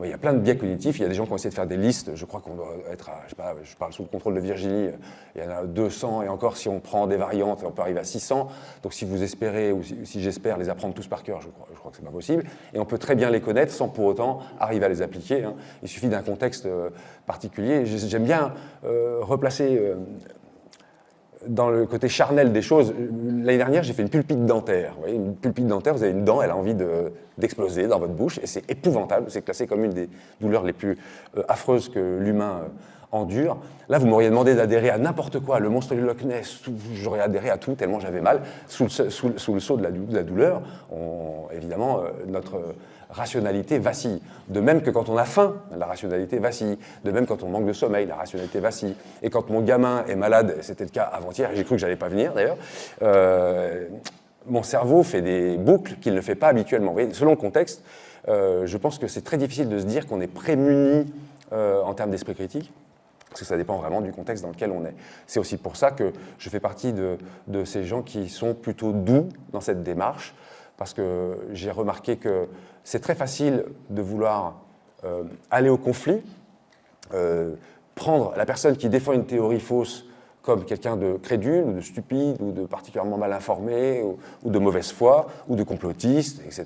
Il y a plein de biais cognitifs. Il y a des gens qui ont essayé de faire des listes. Je crois qu'on doit être à, je sais pas, je parle sous le contrôle de Virginie, il y en a 200 et encore si on prend des variantes, on peut arriver à 600. Donc si vous espérez, ou si j'espère les apprendre tous par cœur, je crois que c'est pas possible. Et on peut très bien les connaître sans pour autant arriver à les appliquer. Il suffit d'un contexte particulier. J'aime bien replacer dans le côté charnel des choses. L'année dernière, j'ai fait une pulpite dentaire. Vous voyez, une pulpite dentaire, vous avez une dent, elle a envie d'exploser dans votre bouche, et c'est épouvantable. C'est classé comme une des douleurs les plus affreuses que l'humain endure. Là, vous m'auriez demandé d'adhérer à n'importe quoi, le monstre du Loch Ness, j'aurais adhéré à tout tellement j'avais mal. Sous le sceau de la douleur, évidemment, notre rationalité vacille. De même que quand on a faim, la rationalité vacille. De même quand on manque de sommeil, la rationalité vacille. Et quand mon gamin est malade, c'était le cas avant-hier, et j'ai cru que j'allais pas venir d'ailleurs, mon cerveau fait des boucles qu'il ne fait pas habituellement. Vous voyez, selon le contexte, je pense que c'est très difficile de se dire qu'on est prémuni en termes d'esprit critique, parce que ça dépend vraiment du contexte dans lequel on est. C'est aussi pour ça que je fais partie de ces gens qui sont plutôt doux dans cette démarche, parce que j'ai remarqué que c'est très facile de vouloir aller au conflit, prendre la personne qui défend une théorie fausse comme quelqu'un de crédule, ou de stupide, ou de particulièrement mal informé, ou de mauvaise foi, ou de complotiste, etc.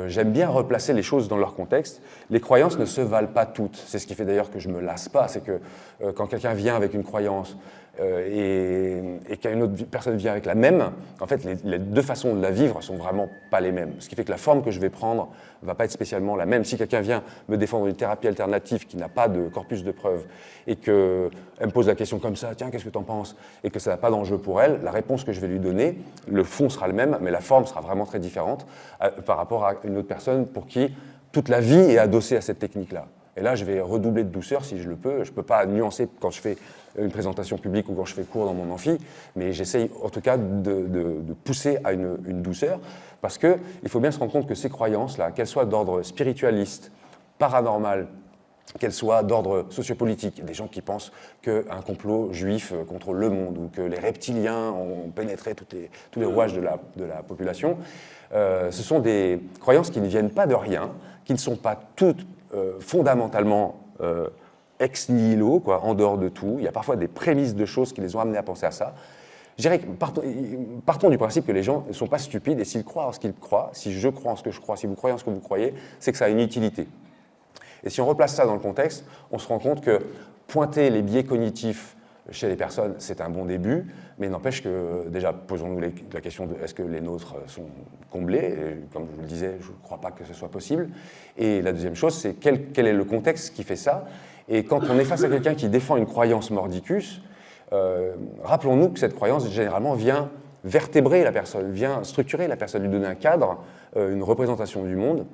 J'aime bien replacer les choses dans leur contexte. Les croyances ne se valent pas toutes. C'est ce qui fait d'ailleurs que je ne me lasse pas. C'est que quand quelqu'un vient avec une croyance et qu'une autre personne vient avec la même, en fait, les deux façons de la vivre sont vraiment pas les mêmes. Ce qui fait que la forme que je vais prendre ne va pas être spécialement la même. Si quelqu'un vient me défendre une thérapie alternative qui n'a pas de corpus de preuves et qu'elle me pose la question comme ça, tiens, qu'est-ce que tu en penses, et que ça n'a pas d'enjeu pour elle, la réponse que je vais lui donner, le fond sera le même, mais la forme sera vraiment très différente par rapport à une autre personne pour qui toute la vie est adossée à cette technique-là. Et là, je vais redoubler de douceur si je le peux. Je ne peux pas nuancer quand je fais une présentation publique ou quand je fais cours dans mon amphi, mais j'essaye en tout cas de pousser à une douceur, parce qu'il faut bien se rendre compte que ces croyances-là, qu'elles soient d'ordre spiritualiste, paranormal, qu'elles soient d'ordre sociopolitique, il y a des gens qui pensent qu'un complot juif contrôle le monde, ou que les reptiliens ont pénétré tous les rouages de la population, ce sont des croyances qui ne viennent pas de rien, qui ne sont pas toutes fondamentalement ex nihilo, quoi, en dehors de tout. Il y a parfois des prémices de choses qui les ont amenés à penser à ça. Je dirais que partons du principe que les gens ne sont pas stupides, et s'ils croient en ce qu'ils croient, si je crois en ce que je crois, si vous croyez en ce que vous croyez, c'est que ça a une utilité. Et si on replace ça dans le contexte, on se rend compte que pointer les biais cognitifs chez les personnes, c'est un bon début, mais n'empêche que, déjà, posons-nous la question de est-ce que les nôtres sont comblés, et comme je vous le disais, je ne crois pas que ce soit possible. Et la deuxième chose, c'est quel est le contexte qui fait ça. Et quand on est face à quelqu'un qui défend une croyance mordicus, rappelons-nous que cette croyance, généralement, vient vertébrer la personne, vient structurer la personne, lui donner un cadre, une représentation du monde,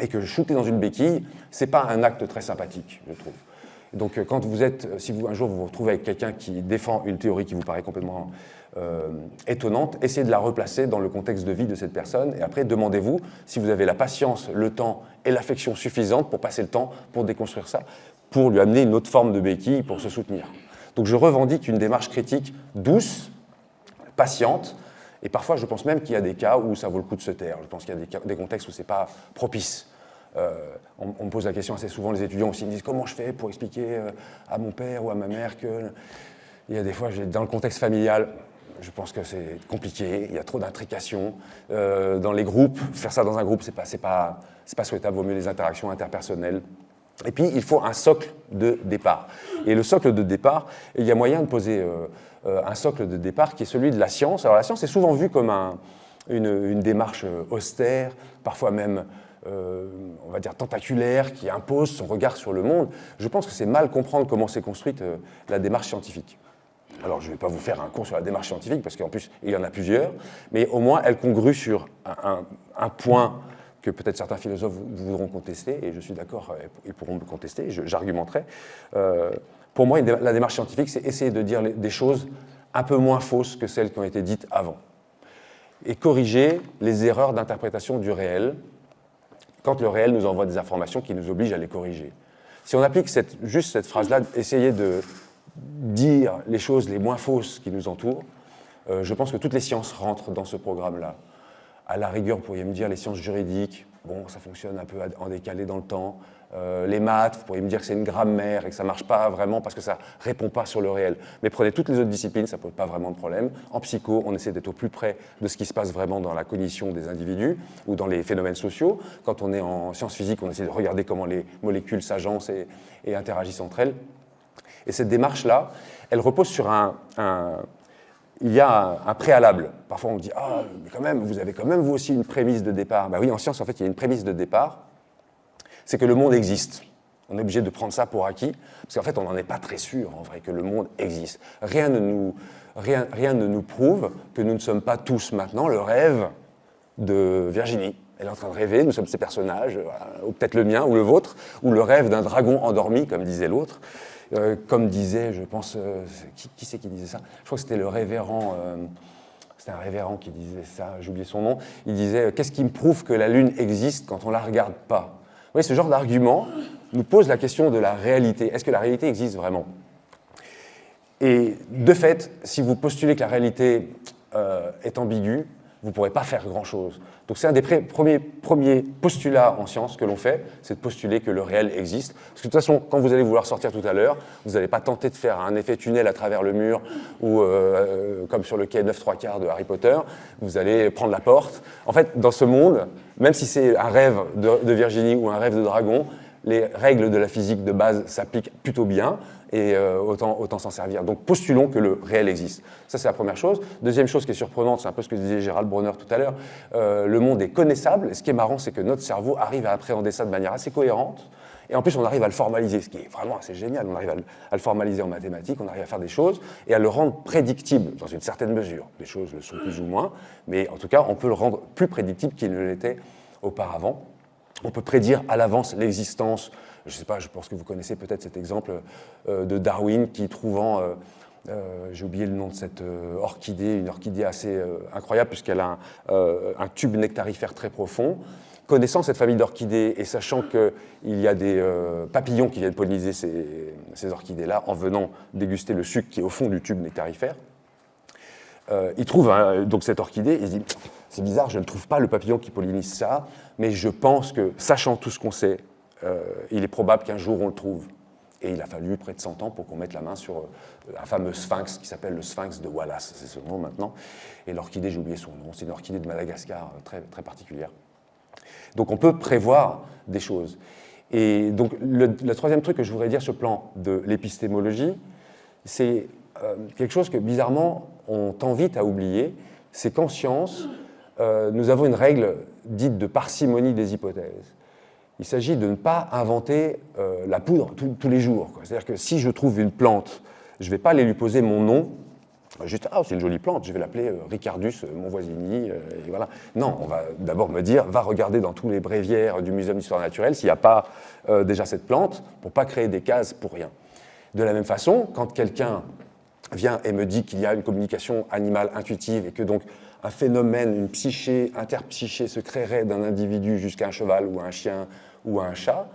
et que shooter dans une béquille, ce n'est pas un acte très sympathique, je trouve. Donc, si un jour vous vous retrouvez avec quelqu'un qui défend une théorie qui vous paraît complètement étonnante, essayez de la replacer dans le contexte de vie de cette personne, et après, demandez-vous si vous avez la patience, le temps et l'affection suffisante pour passer le temps pour déconstruire ça, pour lui amener une autre forme de béquille pour se soutenir. Donc, je revendique une démarche critique douce, patiente, et parfois, je pense même qu'il y a des cas où ça vaut le coup de se taire. Je pense qu'il y a des contextes où ce n'est pas propice On me pose la question assez souvent, les étudiants aussi me disent comment je fais pour expliquer à mon père ou à ma mère que... Il y a des fois, dans le contexte familial, je pense que c'est compliqué, il y a trop d'intrications. Dans les groupes, faire ça dans un groupe, c'est pas souhaitable, vaut mieux les interactions interpersonnelles. Et puis, il faut un socle de départ. Et le socle de départ, il y a moyen de poser un socle de départ qui est celui de la science. Alors la science est souvent vue comme une démarche austère, parfois même, on va dire, tentaculaire, qui impose son regard sur le monde. Je pense que c'est mal comprendre comment s'est construite la démarche scientifique. Alors, je ne vais pas vous faire un cours sur la démarche scientifique, parce qu'en plus, il y en a plusieurs, mais au moins, elle congrue sur un point que peut-être certains philosophes voudront contester, et je suis d'accord, ils pourront me contester, j'argumenterai. Pour moi, la démarche scientifique, c'est essayer de dire des choses un peu moins fausses que celles qui ont été dites avant, et corriger les erreurs d'interprétation du réel, quand le réel nous envoie des informations qui nous obligent à les corriger. Si on applique juste cette phrase-là, essayer de dire les choses les moins fausses qui nous entourent, je pense que toutes les sciences rentrent dans ce programme-là. À la rigueur, vous pourriez me dire les sciences juridiques, bon, ça fonctionne un peu en décalé dans le temps. Les maths, vous pourriez me dire que c'est une grammaire et que ça ne marche pas vraiment parce que ça ne répond pas sur le réel. Mais prenez toutes les autres disciplines, ça ne pose pas vraiment de problème. En psycho, on essaie d'être au plus près de ce qui se passe vraiment dans la cognition des individus ou dans les phénomènes sociaux. Quand on est en sciences physiques, on essaie de regarder comment les molécules s'agencent et interagissent entre elles. Et cette démarche-là, elle repose sur il y a un préalable. Parfois, on me dit « Ah, mais quand même, vous avez quand même, vous aussi, une prémisse de départ. » Ben oui, en science, en fait, il y a une prémisse de départ. C'est que le monde existe. On est obligé de prendre ça pour acquis, parce qu'en fait, on n'en est pas très sûr, en vrai, que le monde existe. Rien ne nous prouve que nous ne sommes pas tous maintenant le rêve de Virginie. Elle est en train de rêver, nous sommes ses personnages, ou peut-être le mien ou le vôtre, ou le rêve d'un dragon endormi, comme disait l'autre. Comme disait, je pense, qui c'est qui disait ça? Je crois que c'était le révérend, c'était un révérend qui disait ça, j'ai oublié son nom. Il disait « Qu'est-ce qui me prouve que la Lune existe quand on ne la regarde pas ?» Vous voyez, ce genre d'argument nous pose la question de la réalité. Est-ce que la réalité existe vraiment? Et de fait, si vous postulez que la réalité est ambiguë, vous ne pourrez pas faire grand-chose. Donc c'est un des premiers postulats en sciences que l'on fait, c'est de postuler que le réel existe. Parce que de toute façon, quand vous allez vouloir sortir tout à l'heure, vous n'allez pas tenter de faire un effet tunnel à travers le mur ou comme sur le quai 9/3 de Harry Potter, vous allez prendre la porte. En fait, dans ce monde, même si c'est un rêve de Virginie ou un rêve de dragon, les règles de la physique de base s'appliquent plutôt bien et autant s'en servir. Donc postulons que le réel existe. Ça, c'est la première chose. Deuxième chose qui est surprenante, c'est un peu ce que disait Gérald Bronner tout à l'heure, le monde est connaissable. Et ce qui est marrant, c'est que notre cerveau arrive à appréhender ça de manière assez cohérente. Et en plus, on arrive à le formaliser, ce qui est vraiment assez génial. On arrive à le formaliser en mathématiques, on arrive à faire des choses et à le rendre prédictible dans une certaine mesure. Les choses le sont plus ou moins, mais en tout cas, on peut le rendre plus prédictible qu'il ne l'était auparavant. On peut prédire à l'avance l'existence, je ne sais pas, je pense que vous connaissez peut-être cet exemple de Darwin qui, trouvant, j'ai oublié le nom de cette orchidée, une orchidée assez incroyable puisqu'elle a un tube nectarifère très profond. Connaissant cette famille d'orchidées et sachant qu'il y a des papillons qui viennent polliniser ces orchidées-là en venant déguster le sucre qui est au fond du tube nectarifère, il trouve donc cette orchidée et il se dit « C'est bizarre, je ne trouve pas le papillon qui pollinise ça, mais je pense que, sachant tout ce qu'on sait, il est probable qu'un jour on le trouve. » Et il a fallu près de 100 ans pour qu'on mette la main sur un fameux sphinx qui s'appelle le sphinx de Wallace, c'est ce nom maintenant. Et l'orchidée, j'ai oublié son nom, c'est une orchidée de Madagascar très, très particulière. Donc on peut prévoir des choses. Et donc le troisième truc que je voudrais dire sur le plan de l'épistémologie, c'est quelque chose que bizarrement on tend vite à oublier, c'est qu'en science, nous avons une règle dite de parcimonie des hypothèses. Il s'agit de ne pas inventer la poudre tous les jours. C'est-à-dire que si je trouve une plante, je ne vais pas aller lui poser mon nom, juste « Ah, c'est une jolie plante, je vais l'appeler Ricardus Monvoisini. » et voilà. Non, on va d'abord me dire « Va regarder dans tous les bréviaires du Muséum d'histoire naturelle s'il n'y a pas déjà cette plante, pour ne pas créer des cases pour rien. » De la même façon, quand quelqu'un vient et me dit qu'il y a une communication animale intuitive et que donc un phénomène, une psyché, interpsyché se créerait d'un individu jusqu'à un cheval ou un chien ou un chat,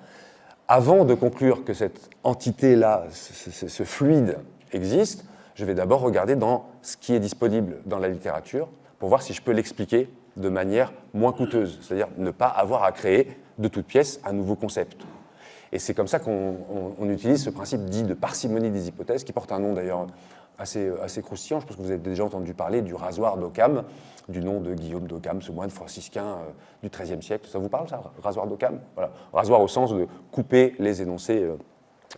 avant de conclure que cette entité-là, ce fluide existe, je vais d'abord regarder dans ce qui est disponible dans la littérature pour voir si je peux l'expliquer de manière moins coûteuse, c'est-à-dire ne pas avoir à créer de toute pièce un nouveau concept. Et c'est comme ça qu'on utilise ce principe dit de parcimonie des hypothèses, qui porte un nom d'ailleurs assez croustillant. Je pense que vous avez déjà entendu parler du rasoir d'Occam, du nom de Guillaume d'Occam, ce moine franciscain du XIIIe siècle. Ça vous parle, ça, rasoir d'Occam? Voilà. Rasoir au sens de couper les énoncés,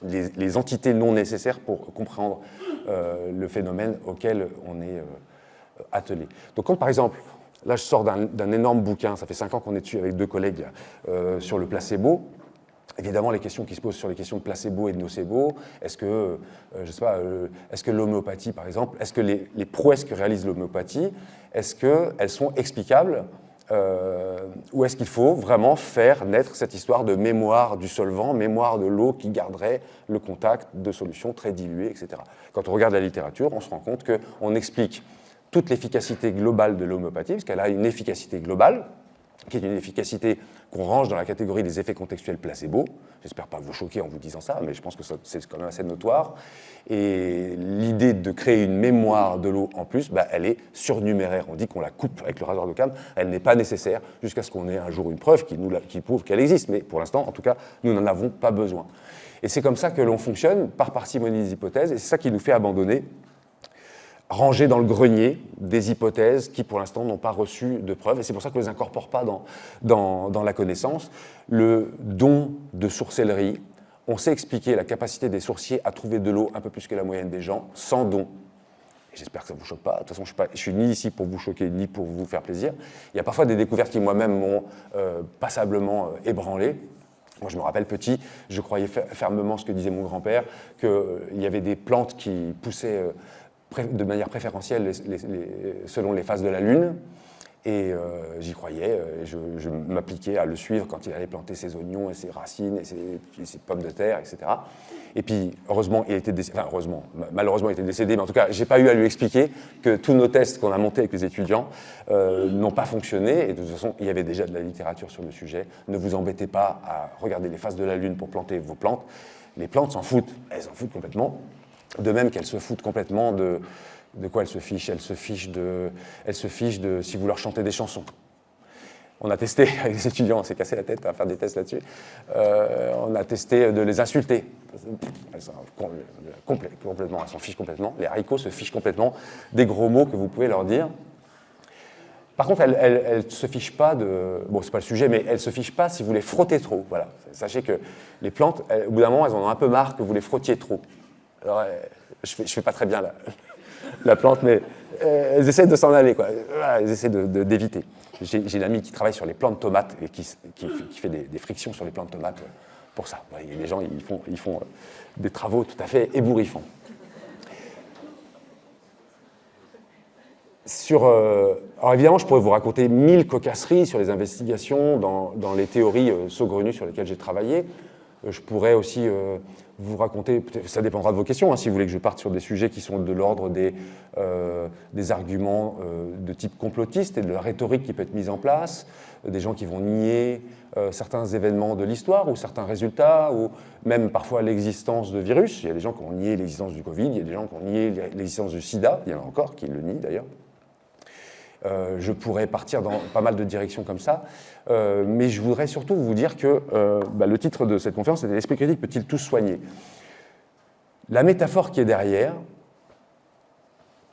les entités non nécessaires pour comprendre le phénomène auquel on est attelé. Donc quand, par exemple, là je sors d'un énorme bouquin, ça fait 5 ans qu'on est dessus avec 2 collègues, sur le placebo. Évidemment, les questions qui se posent sur les questions de placebo et de nocebo, est-ce que, je sais pas, est-ce que l'homéopathie, par exemple, est-ce que les prouesses que réalise l'homéopathie, est-ce qu'elles sont explicables ou est-ce qu'il faut vraiment faire naître cette histoire de mémoire du solvant, mémoire de l'eau qui garderait le contact de solutions très diluées, etc. Quand on regarde la littérature, on se rend compte qu'on explique toute l'efficacité globale de l'homéopathie, parce qu'elle a une efficacité globale, qui est une efficacité qu'on range dans la catégorie des effets contextuels placebo. J'espère pas vous choquer en vous disant ça, mais je pense que c'est quand même assez notoire. Et l'idée de créer une mémoire de l'eau en plus, elle est surnuméraire. On dit qu'on la coupe avec le rasoir d'Occam, elle n'est pas nécessaire jusqu'à ce qu'on ait un jour une preuve qui prouve qu'elle existe. Mais pour l'instant, en tout cas, nous n'en avons pas besoin. Et c'est comme ça que l'on fonctionne, par parcimonie des hypothèses, et c'est ça qui nous fait abandonner, ranger dans le grenier des hypothèses qui, pour l'instant, n'ont pas reçu de preuves. Et c'est pour ça qu'on ne les incorpore pas dans la connaissance. Le don de sourcellerie, on sait expliquer la capacité des sourciers à trouver de l'eau un peu plus que la moyenne des gens, sans don. Et j'espère que ça ne vous choque pas. De toute façon, je ne suis ni ici pour vous choquer, ni pour vous faire plaisir. Il y a parfois des découvertes qui, moi-même, m'ont passablement ébranlé. Moi, je me rappelle petit, je croyais fermement ce que disait mon grand-père, qu'il y avait des plantes qui poussaient de manière préférentielle selon les phases de la Lune. Et j'y croyais, je m'appliquais à le suivre quand il allait planter ses oignons et ses racines et ses pommes de terre, etc. Et puis, heureusement, il était décédé, malheureusement, il était décédé, mais en tout cas, je n'ai pas eu à lui expliquer que tous nos tests qu'on a montés avec les étudiants n'ont pas fonctionné. Et de toute façon, il y avait déjà de la littérature sur le sujet. Ne vous embêtez pas à regarder les phases de la Lune pour planter vos plantes. Les plantes s'en foutent, elles s'en foutent complètement. De même qu'elles se foutent complètement de quoi elles se fichent. Elles se fichent de si vous leur chantez des chansons. On a testé avec les étudiants, on s'est cassé la tête à faire des tests là-dessus. On a testé de les insulter. Elles s'en complètement, elles s'en fichent complètement. Les haricots se fichent complètement des gros mots que vous pouvez leur dire. Par contre, elles ne se fichent pas de... Bon, c'est pas le sujet, mais elles ne se fichent pas si vous les frottez trop. Voilà. Sachez que les plantes, au bout d'un moment, elles en ont un peu marre que vous les frottiez trop. Alors, je fais pas très bien la plante, mais elles essaient de s'en aller, quoi. Elles essaient d'éviter. J'ai une amie qui travaille sur les plants de tomates et qui fait des frictions sur les plants de tomates pour ça. Il y a des gens, ils font des travaux tout à fait ébouriffants. Alors évidemment, je pourrais vous raconter 1000 cocasseries sur les investigations dans les théories saugrenues sur lesquelles j'ai travaillé. Je pourrais aussi vous raconter, ça dépendra de vos questions, si vous voulez que je parte sur des sujets qui sont de l'ordre des arguments de type complotiste et de la rhétorique qui peut être mise en place, des gens qui vont nier certains événements de l'histoire ou certains résultats, ou même parfois l'existence de virus. Il y a des gens qui ont nié l'existence du Covid, il y a des gens qui ont nié l'existence du sida, il y en a encore qui le nient d'ailleurs. Je pourrais partir dans pas mal de directions comme ça, mais je voudrais surtout vous dire que le titre de cette conférence était « L'esprit critique peut-il tout soigner ?» La métaphore qui est derrière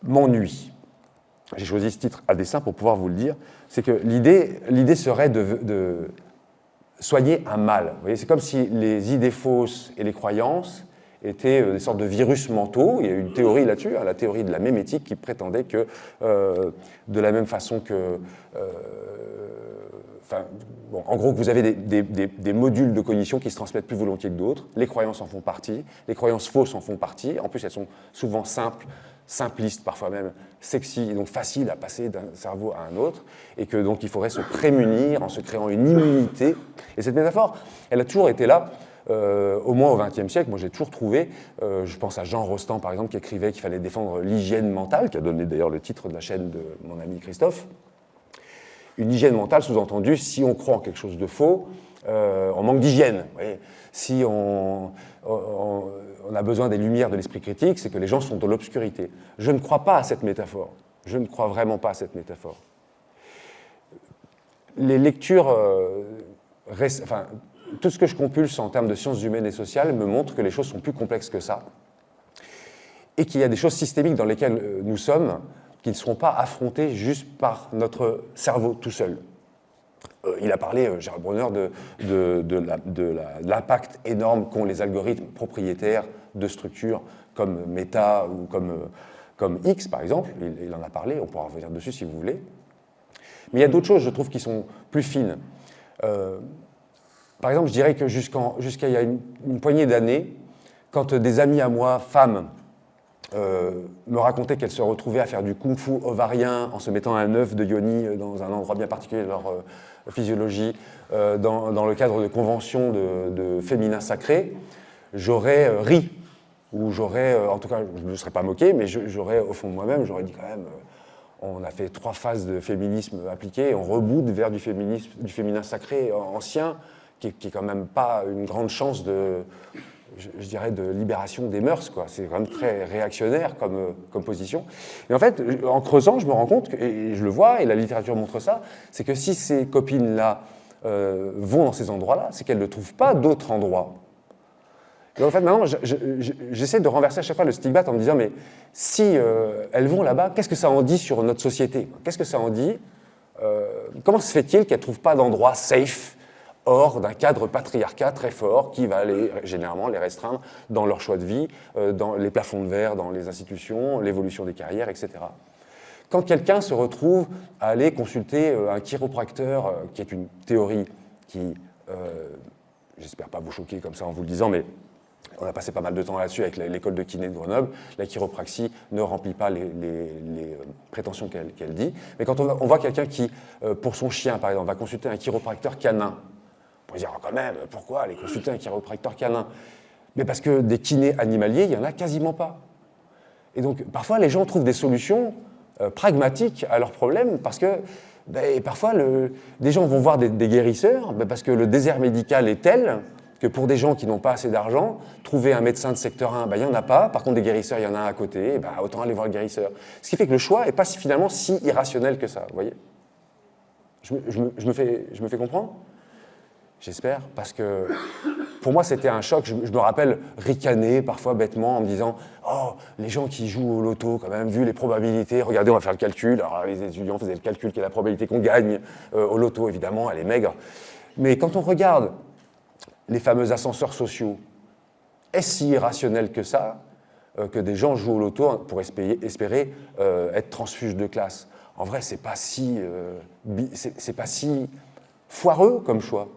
m'ennuie. J'ai choisi ce titre à dessein pour pouvoir vous le dire. C'est que l'idée serait de soigner un mal. Vous voyez, c'est comme si les idées fausses et les croyances étaient des sortes de virus mentaux. Il y a une théorie là-dessus, la théorie de la mémétique, qui prétendait que, de la même façon que... en gros, vous avez des modules de cognition qui se transmettent plus volontiers que d'autres. Les croyances en font partie, les croyances fausses en font partie. En plus, elles sont souvent simplistes, parfois même sexy, et donc faciles à passer d'un cerveau à un autre, et que donc il faudrait se prémunir en se créant une immunité. Et cette métaphore, elle a toujours été là. Au moins au XXe siècle, moi j'ai toujours trouvé, je pense à Jean Rostand par exemple, qui écrivait qu'il fallait défendre l'hygiène mentale, qui a donné d'ailleurs le titre de la chaîne de mon ami Christophe. Une hygiène mentale, sous-entendu, si on croit en quelque chose de faux, on manque d'hygiène. Si on a besoin des lumières de l'esprit critique, c'est que les gens sont dans l'obscurité. Je ne crois pas à cette métaphore. Je ne crois vraiment pas à cette métaphore. Les lectures tout ce que je compulse en termes de sciences humaines et sociales me montre que les choses sont plus complexes que ça et qu'il y a des choses systémiques dans lesquelles nous sommes qui ne seront pas affrontées juste par notre cerveau tout seul. Il a parlé, Gérald Bronner, de l'impact énorme qu'ont les algorithmes propriétaires de structures comme Meta ou comme X, par exemple. Il en a parlé, on pourra revenir dessus si vous voulez. Mais il y a d'autres choses, je trouve, qui sont plus fines. Par exemple, je dirais que jusqu'à il y a une poignée d'années, quand des amis à moi, femmes, me racontaient qu'elles se retrouvaient à faire du kung-fu ovarien en se mettant un œuf de yoni dans un endroit bien particulier de leur physiologie, dans le cadre de conventions de féminin sacré, j'aurais ri, ou j'aurais, en tout cas, je ne me serais pas moqué, mais j'aurais, au fond de moi-même, j'aurais dit quand même, on a fait 3 phases de féminisme appliquées, on reboot vers du féminin sacré ancien, qui est quand même pas une grande chance je dirais, de libération des mœurs, quoi. C'est quand même très réactionnaire comme position. Et en fait, en creusant, je me rends compte, et je le vois, et la littérature montre ça, c'est que si ces copines-là vont dans ces endroits-là, c'est qu'elles ne trouvent pas d'autres endroits. Et en fait, maintenant, j'essaie de renverser à chaque fois le stigmate en me disant, mais si elles vont là-bas, qu'est-ce que ça en dit sur notre société? Qu'est-ce que ça en dit? Comment se fait-il qu'elles ne trouvent pas d'endroit safe hors d'un cadre patriarcat très fort qui va généralement les restreindre dans leur choix de vie, dans les plafonds de verre, dans les institutions, l'évolution des carrières, etc. Quand quelqu'un se retrouve à aller consulter un chiropracteur, qui est une théorie qui, j'espère pas vous choquer comme ça en vous le disant, mais on a passé pas mal de temps là-dessus avec l'école de kiné de Grenoble, la chiropraxie ne remplit pas les prétentions qu'elle dit, mais quand on voit quelqu'un qui, pour son chien par exemple, va consulter un chiropracteur canin, on peut dire quand même, pourquoi aller consulter un chiropracteur canin? Mais parce que des kinés animaliers, il n'y en a quasiment pas. Et donc parfois les gens trouvent des solutions pragmatiques à leurs problèmes parce que parfois des gens vont voir des guérisseurs parce que le désert médical est tel que pour des gens qui n'ont pas assez d'argent, trouver un médecin de secteur 1, il n'y en a pas. Par contre, des guérisseurs, il y en a un à côté, et autant aller voir le guérisseur. Ce qui fait que le choix n'est pas finalement si irrationnel que ça, vous voyez. Je me fais comprendre? J'espère, parce que pour moi, c'était un choc. Je me rappelle ricaner parfois bêtement en me disant « Oh, les gens qui jouent au loto, quand même, vu les probabilités, regardez, on va faire le calcul. » Alors, les étudiants faisaient le calcul, quelle est la probabilité qu'on gagne au loto, évidemment, elle est maigre. Mais quand on regarde les fameux ascenseurs sociaux, est-ce si irrationnel que ça, que des gens jouent au loto pour espérer être transfuges de classe? En vrai, c'est pas si foireux comme choix.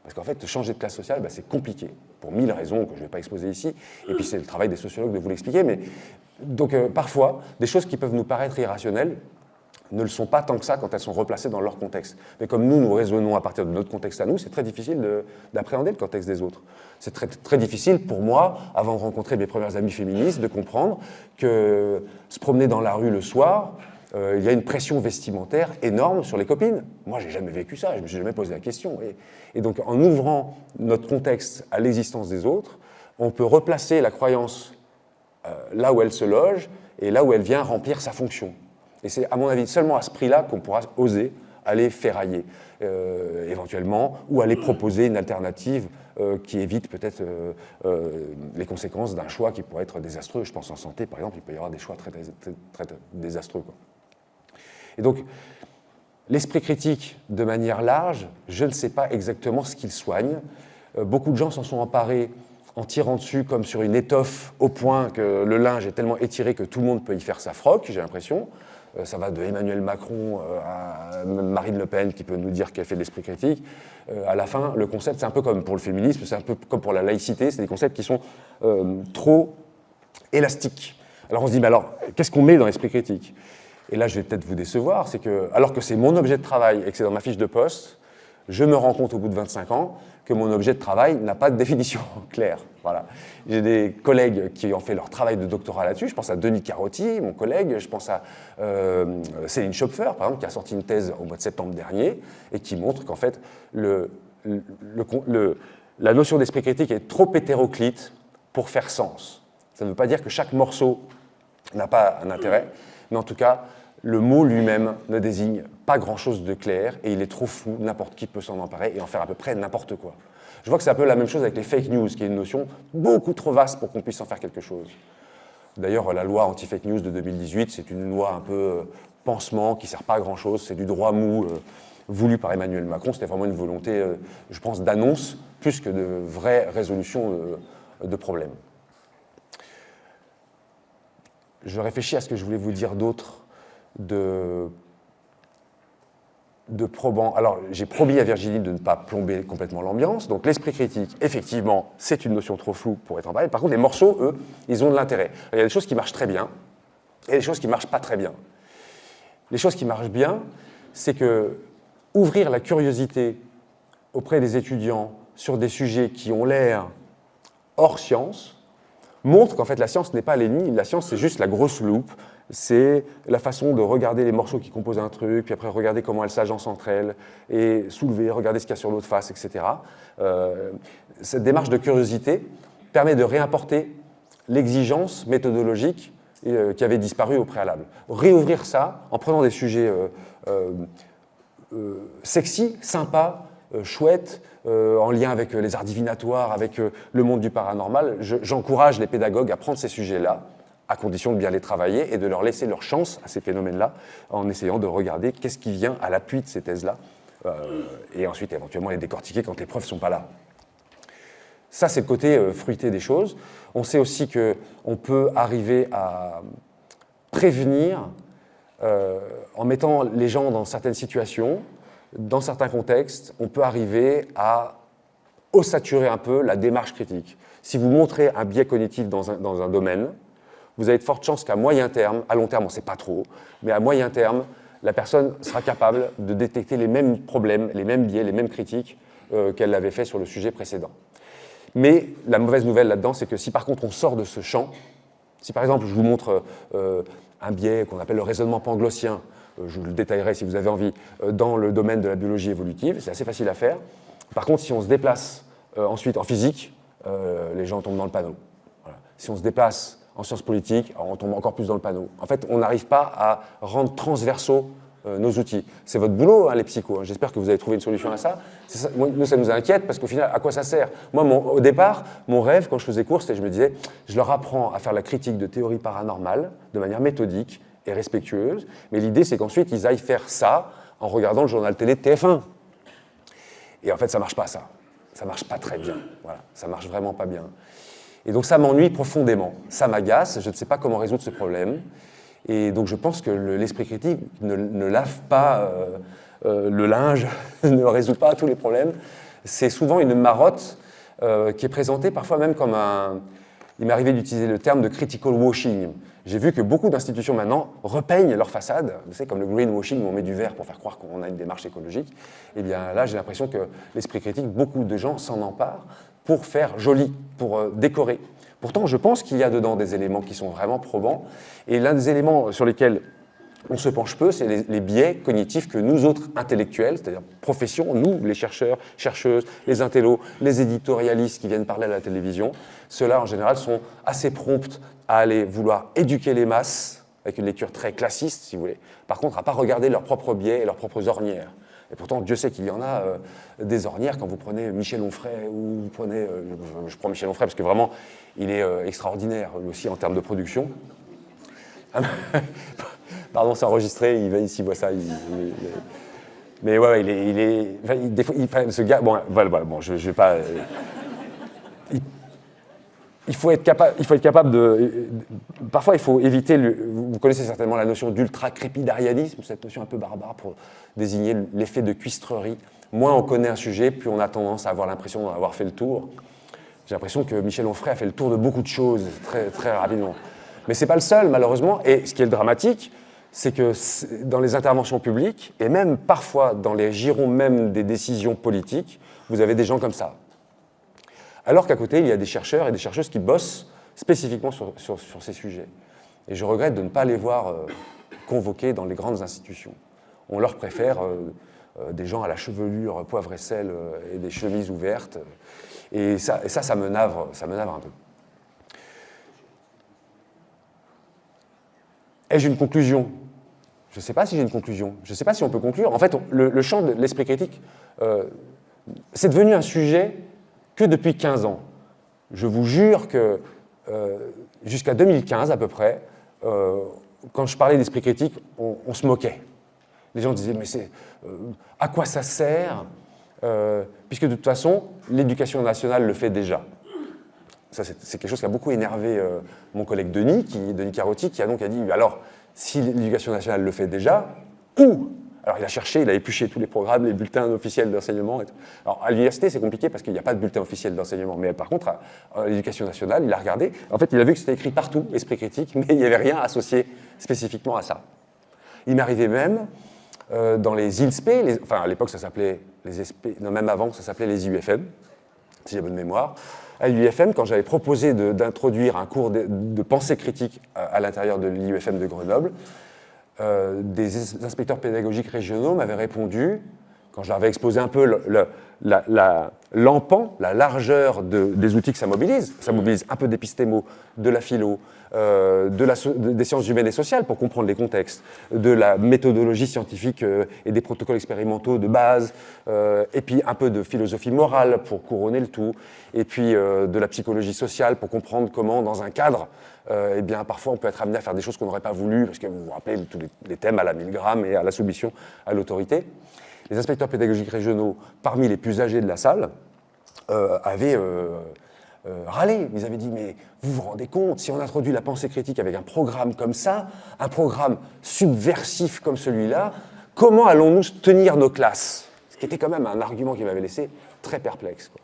Parce qu'en fait, changer de classe sociale, c'est compliqué, pour 1000 raisons que je ne vais pas exposer ici, et puis c'est le travail des sociologues de vous l'expliquer, mais donc parfois, des choses qui peuvent nous paraître irrationnelles ne le sont pas tant que ça quand elles sont replacées dans leur contexte. Mais comme nous raisonnons à partir de notre contexte à nous, c'est très difficile d'appréhender le contexte des autres. C'est très, très difficile pour moi, avant de rencontrer mes premières amies féministes, de comprendre que se promener dans la rue le soir, il y a une pression vestimentaire énorme sur les copines. Moi, je n'ai jamais vécu ça, je ne me suis jamais posé la question. Et donc, en ouvrant notre contexte à l'existence des autres, on peut replacer la croyance là où elle se loge et là où elle vient remplir sa fonction. Et c'est, à mon avis, seulement à ce prix-là qu'on pourra oser aller ferrailler, éventuellement, ou aller proposer une alternative qui évite peut-être les conséquences d'un choix qui pourrait être désastreux. Je pense en santé, par exemple, il peut y avoir des choix très, très, très désastreux, quoi. Et donc, l'esprit critique, de manière large, je ne sais pas exactement ce qu'il soigne. Beaucoup de gens s'en sont emparés en tirant dessus comme sur une étoffe au point que le linge est tellement étiré que tout le monde peut y faire sa froque, j'ai l'impression. Ça va de Emmanuel Macron à Marine Le Pen qui peut nous dire qu'elle fait de l'esprit critique. À la fin, le concept, c'est un peu comme pour le féminisme, c'est un peu comme pour la laïcité, c'est des concepts qui sont trop élastiques. Alors on se dit, mais alors, qu'est-ce qu'on met dans l'esprit critique? Et là, je vais peut-être vous décevoir, c'est que, alors que c'est mon objet de travail et que c'est dans ma fiche de poste, je me rends compte au bout de 25 ans que mon objet de travail n'a pas de définition claire. Voilà. J'ai des collègues qui ont fait leur travail de doctorat là-dessus. Je pense à Denis Carotti, mon collègue. Je pense à Céline Schopfer, par exemple, qui a sorti une thèse au mois de septembre dernier et qui montre qu'en fait, la notion d'esprit critique est trop hétéroclite pour faire sens. Ça ne veut pas dire que chaque morceau n'a pas un intérêt, mais en tout cas, le mot lui-même ne désigne pas grand-chose de clair et il est trop flou, n'importe qui peut s'en emparer et en faire à peu près n'importe quoi. Je vois que c'est un peu la même chose avec les fake news, qui est une notion beaucoup trop vaste pour qu'on puisse en faire quelque chose. D'ailleurs, la loi anti-fake news de 2018, c'est une loi un peu pansement qui ne sert pas à grand-chose, c'est du droit mou voulu par Emmanuel Macron. C'était vraiment une volonté, je pense, d'annonce plus que de vraie résolution de problèmes. Je réfléchis à ce que je voulais vous dire d'autre de probant. Alors, j'ai promis à Virginie de ne pas plomber complètement l'ambiance. Donc, l'esprit critique, effectivement, c'est une notion trop floue pour être en parler. Par contre, les morceaux, eux, ils ont de l'intérêt. Il y a des choses qui marchent très bien et des choses qui ne marchent pas très bien. Les choses qui marchent bien, c'est que ouvrir la curiosité auprès des étudiants sur des sujets qui ont l'air hors science montre qu'en fait, la science n'est pas l'ennemi. La science, c'est juste la grosse loupe. C'est la façon de regarder les morceaux qui composent un truc, puis après regarder comment elles s'agencent entre elles, et soulever, regarder ce qu'il y a sur l'autre face, etc. Cette démarche de curiosité permet de réimporter l'exigence méthodologique qui avait disparu au préalable. Réouvrir ça en prenant des sujets sexy, sympas, chouettes, en lien avec les arts divinatoires, avec le monde du paranormal. J'encourage les pédagogues à prendre ces sujets-là, à condition de bien les travailler et de leur laisser leur chance à ces phénomènes-là, en essayant de regarder qu'est-ce qui vient à l'appui de ces thèses-là, et ensuite éventuellement les décortiquer quand les preuves ne sont pas là. Ça, c'est le côté fruité des choses. On sait aussi qu'on peut arriver à prévenir en mettant les gens dans certaines situations. Dans certains contextes, on peut arriver à osaturer un peu la démarche critique. Si vous montrez un biais cognitif dans un domaine, vous avez de fortes chances qu'à moyen terme, à long terme on ne sait pas trop, mais à moyen terme, la personne sera capable de détecter les mêmes problèmes, les mêmes biais, les mêmes critiques qu'elle l'avait fait sur le sujet précédent. Mais la mauvaise nouvelle là-dedans, c'est que si par contre on sort de ce champ, si par exemple je vous montre un biais qu'on appelle le raisonnement panglossien, je vous le détaillerai si vous avez envie, dans le domaine de la biologie évolutive, c'est assez facile à faire. Par contre, si on se déplace ensuite en physique, les gens tombent dans le panneau. Voilà. Si on se déplace en sciences politiques, on tombe encore plus dans le panneau. En fait, on n'arrive pas à rendre transversaux nos outils. C'est votre boulot, hein, les psychos. Hein. J'espère que vous avez trouvé une solution à ça. Nous, ça nous inquiète parce qu'au final, à quoi ça sert? Moi, au départ, mon rêve, quand je faisais cours, c'était je me disais, je leur apprends à faire la critique de théorie paranormale de manière méthodique et respectueuse. Mais l'idée, c'est qu'ensuite, ils aillent faire ça en regardant le journal télé de TF1. Et en fait, ça ne marche pas, ça. Ça ne marche pas très bien. Voilà. Ça ne marche vraiment pas bien. Et donc, ça m'ennuie profondément. Ça m'agace. Je ne sais pas comment résoudre ce problème. Et donc, je pense que l'esprit critique ne lave pas le linge, ne résout pas tous les problèmes. C'est souvent une marotte qui est présentée parfois même comme un... Il m'est arrivé d'utiliser le terme de critical washing. J'ai vu que beaucoup d'institutions maintenant repeignent leur façade, vous savez, comme le greenwashing où on met du vert pour faire croire qu'on a une démarche écologique. Et bien là, j'ai l'impression que l'esprit critique, beaucoup de gens s'en emparent pour faire joli, pour décorer. Pourtant, je pense qu'il y a dedans des éléments qui sont vraiment probants. Et l'un des éléments sur lesquels on se penche peu, c'est les biais cognitifs que nous autres intellectuels, c'est-à-dire profession, nous, les chercheurs, chercheuses, les intellos, les éditorialistes qui viennent parler à la télévision, ceux-là, en général, sont assez prompts à aller vouloir éduquer les masses, avec une lecture très classiste, si vous voulez. Par contre, à ne pas regarder leurs propres biais et leurs propres ornières. Et pourtant, Dieu sait qu'il y en a des ornières quand vous prenez Michel Onfray, ou vous prenez... je prends Michel Onfray parce que vraiment, il est extraordinaire, lui aussi, en termes de production. Pardon, c'est enregistré, il voit ça. Mais ouais, ce gars, bon, voilà, bon, je vais pas. Il faut être capable de. Parfois, il faut éviter. Vous connaissez certainement la notion d'ultra-crépidarianisme, cette notion un peu barbare pour désigner l'effet de cuistrerie. Moins on connaît un sujet, plus on a tendance à avoir l'impression d'en avoir fait le tour. J'ai l'impression que Michel Onfray a fait le tour de beaucoup de choses très, très rapidement. Mais ce n'est pas le seul, malheureusement. Et ce qui est le dramatique, c'est que dans les interventions publiques, et même parfois dans les girons même des décisions politiques, vous avez des gens comme ça. Alors qu'à côté, il y a des chercheurs et des chercheuses qui bossent spécifiquement sur ces sujets. Et je regrette de ne pas les voir convoqués dans les grandes institutions. On leur préfère des gens à la chevelure poivre et sel et des chemises ouvertes. Et ça me navre un peu. Ai-je une conclusion? je ne sais pas si j'ai une conclusion. Je ne sais pas si on peut conclure. En fait, le champ de l'esprit critique, c'est devenu un sujet que depuis 15 ans. Je vous jure que jusqu'à 2015 à peu près, quand je parlais d'esprit critique, on se moquait. Les gens disaient, mais à quoi ça sert puisque de toute façon, l'éducation nationale le fait déjà. Ça, c'est quelque chose qui a beaucoup énervé mon collègue Denis Carotti, qui a dit, alors, si l'éducation nationale le fait déjà, où ? Alors il a cherché, il a épluché tous les programmes, les bulletins officiels d'enseignement. Alors à l'université, c'est compliqué parce qu'il n'y a pas de bulletin officiel d'enseignement. Mais par contre, à l'éducation nationale, il a regardé. En fait, il a vu que c'était écrit partout, esprit critique, mais il n'y avait rien associé spécifiquement à ça. Il m'arrivait même, dans les INSPE, enfin à l'époque ça s'appelait les SP, non même avant ça s'appelait les IUFM, si j'ai bonne mémoire. À l'IUFM, quand j'avais proposé d'introduire un cours de pensée critique à l'intérieur de l'IUFM de Grenoble, des inspecteurs pédagogiques régionaux m'avaient répondu, quand je leur avais exposé un peu l'empan, la largeur des outils que ça mobilise un peu d'épistémo, de la philo, des sciences humaines et sociales pour comprendre les contextes, de la méthodologie scientifique et des protocoles expérimentaux de base, et puis un peu de philosophie morale pour couronner le tout, et puis de la psychologie sociale pour comprendre comment, dans un cadre, eh bien, parfois on peut être amené à faire des choses qu'on n'aurait pas voulu, parce que vous vous rappelez tous les thèmes à la 1000 grammes et à la soumission à l'autorité. Les inspecteurs pédagogiques régionaux, parmi les plus âgés de la salle, avaient râlé. Ils avaient dit, mais vous vous rendez compte, si on introduit la pensée critique avec un programme comme ça, un programme subversif comme celui-là, comment allons-nous tenir nos classes ? Ce qui était quand même un argument qui m'avait laissé très perplexe, quoi.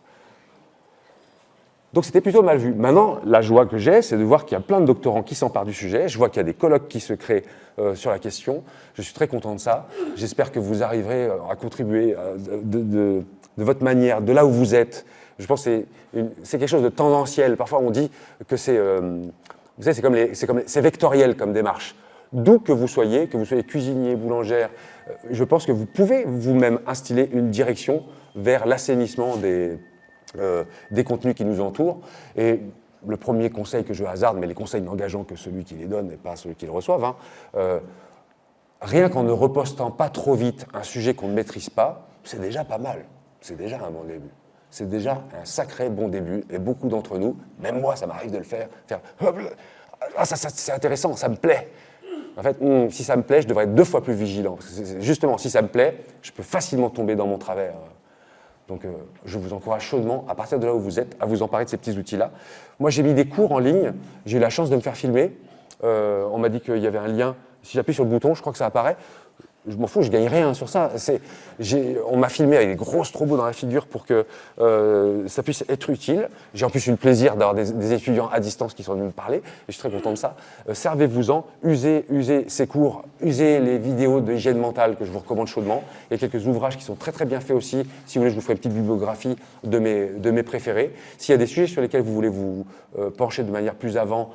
Donc c'était plutôt mal vu. Maintenant, la joie que j'ai, c'est de voir qu'il y a plein de doctorants qui s'emparent du sujet. Je vois qu'il y a des colloques qui se créent sur la question. Je suis très content de ça. J'espère que vous arriverez à contribuer de votre manière, de là où vous êtes. Je pense que c'est quelque chose de tendanciel. Parfois, on dit que c'est, vous savez, c'est vectoriel comme démarche. D'où que vous soyez cuisinier, boulangère, je pense que vous pouvez vous-même instiller une direction vers l'assainissement des contenus qui nous entourent. Et le premier conseil que je hasarde, mais les conseils n'engageant que celui qui les donne et pas celui qui les reçoive, rien qu'en ne repostant pas trop vite un sujet qu'on ne maîtrise pas, c'est déjà pas mal. C'est déjà un bon début. C'est déjà un sacré bon début. Et beaucoup d'entre nous, même moi, ça m'arrive de le faire c'est intéressant, ça me plaît. En fait, si ça me plaît, je devrais être 2 fois plus vigilant. Parce que justement, si ça me plaît, je peux facilement tomber dans mon travers. Donc, je vous encourage chaudement, à partir de là où vous êtes, à vous emparer de ces petits outils-là. Moi, j'ai mis des cours en ligne. J'ai eu la chance de me faire filmer. On m'a dit qu'il y avait un lien. Si j'appuie sur le bouton, je crois que ça apparaît. Je m'en fous, je ne gagne rien sur ça. On m'a filmé avec des gros strobos dans la figure pour que ça puisse être utile. J'ai en plus eu le plaisir d'avoir des étudiants à distance qui sont venus me parler, et je suis très content de ça. Servez-vous-en, usez ces cours, usez les vidéos de hygiène mentale que je vous recommande chaudement. Il y a quelques ouvrages qui sont très très bien faits aussi. Si vous voulez, je vous ferai une petite bibliographie de mes préférés. S'il y a des sujets sur lesquels vous voulez vous pencher de manière plus avant,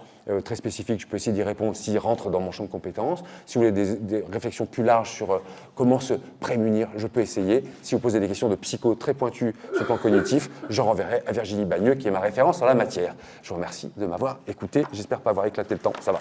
très spécifique, je peux essayer d'y répondre s'ils rentrent dans mon champ de compétences. Si vous voulez des réflexions plus larges sur comment se prémunir, je peux essayer. Si vous posez des questions de psycho très pointues sur le plan cognitif, je renverrai à Virginie Bagneux, qui est ma référence en la matière. Je vous remercie de m'avoir écouté. J'espère pas avoir éclaté le temps. Ça va.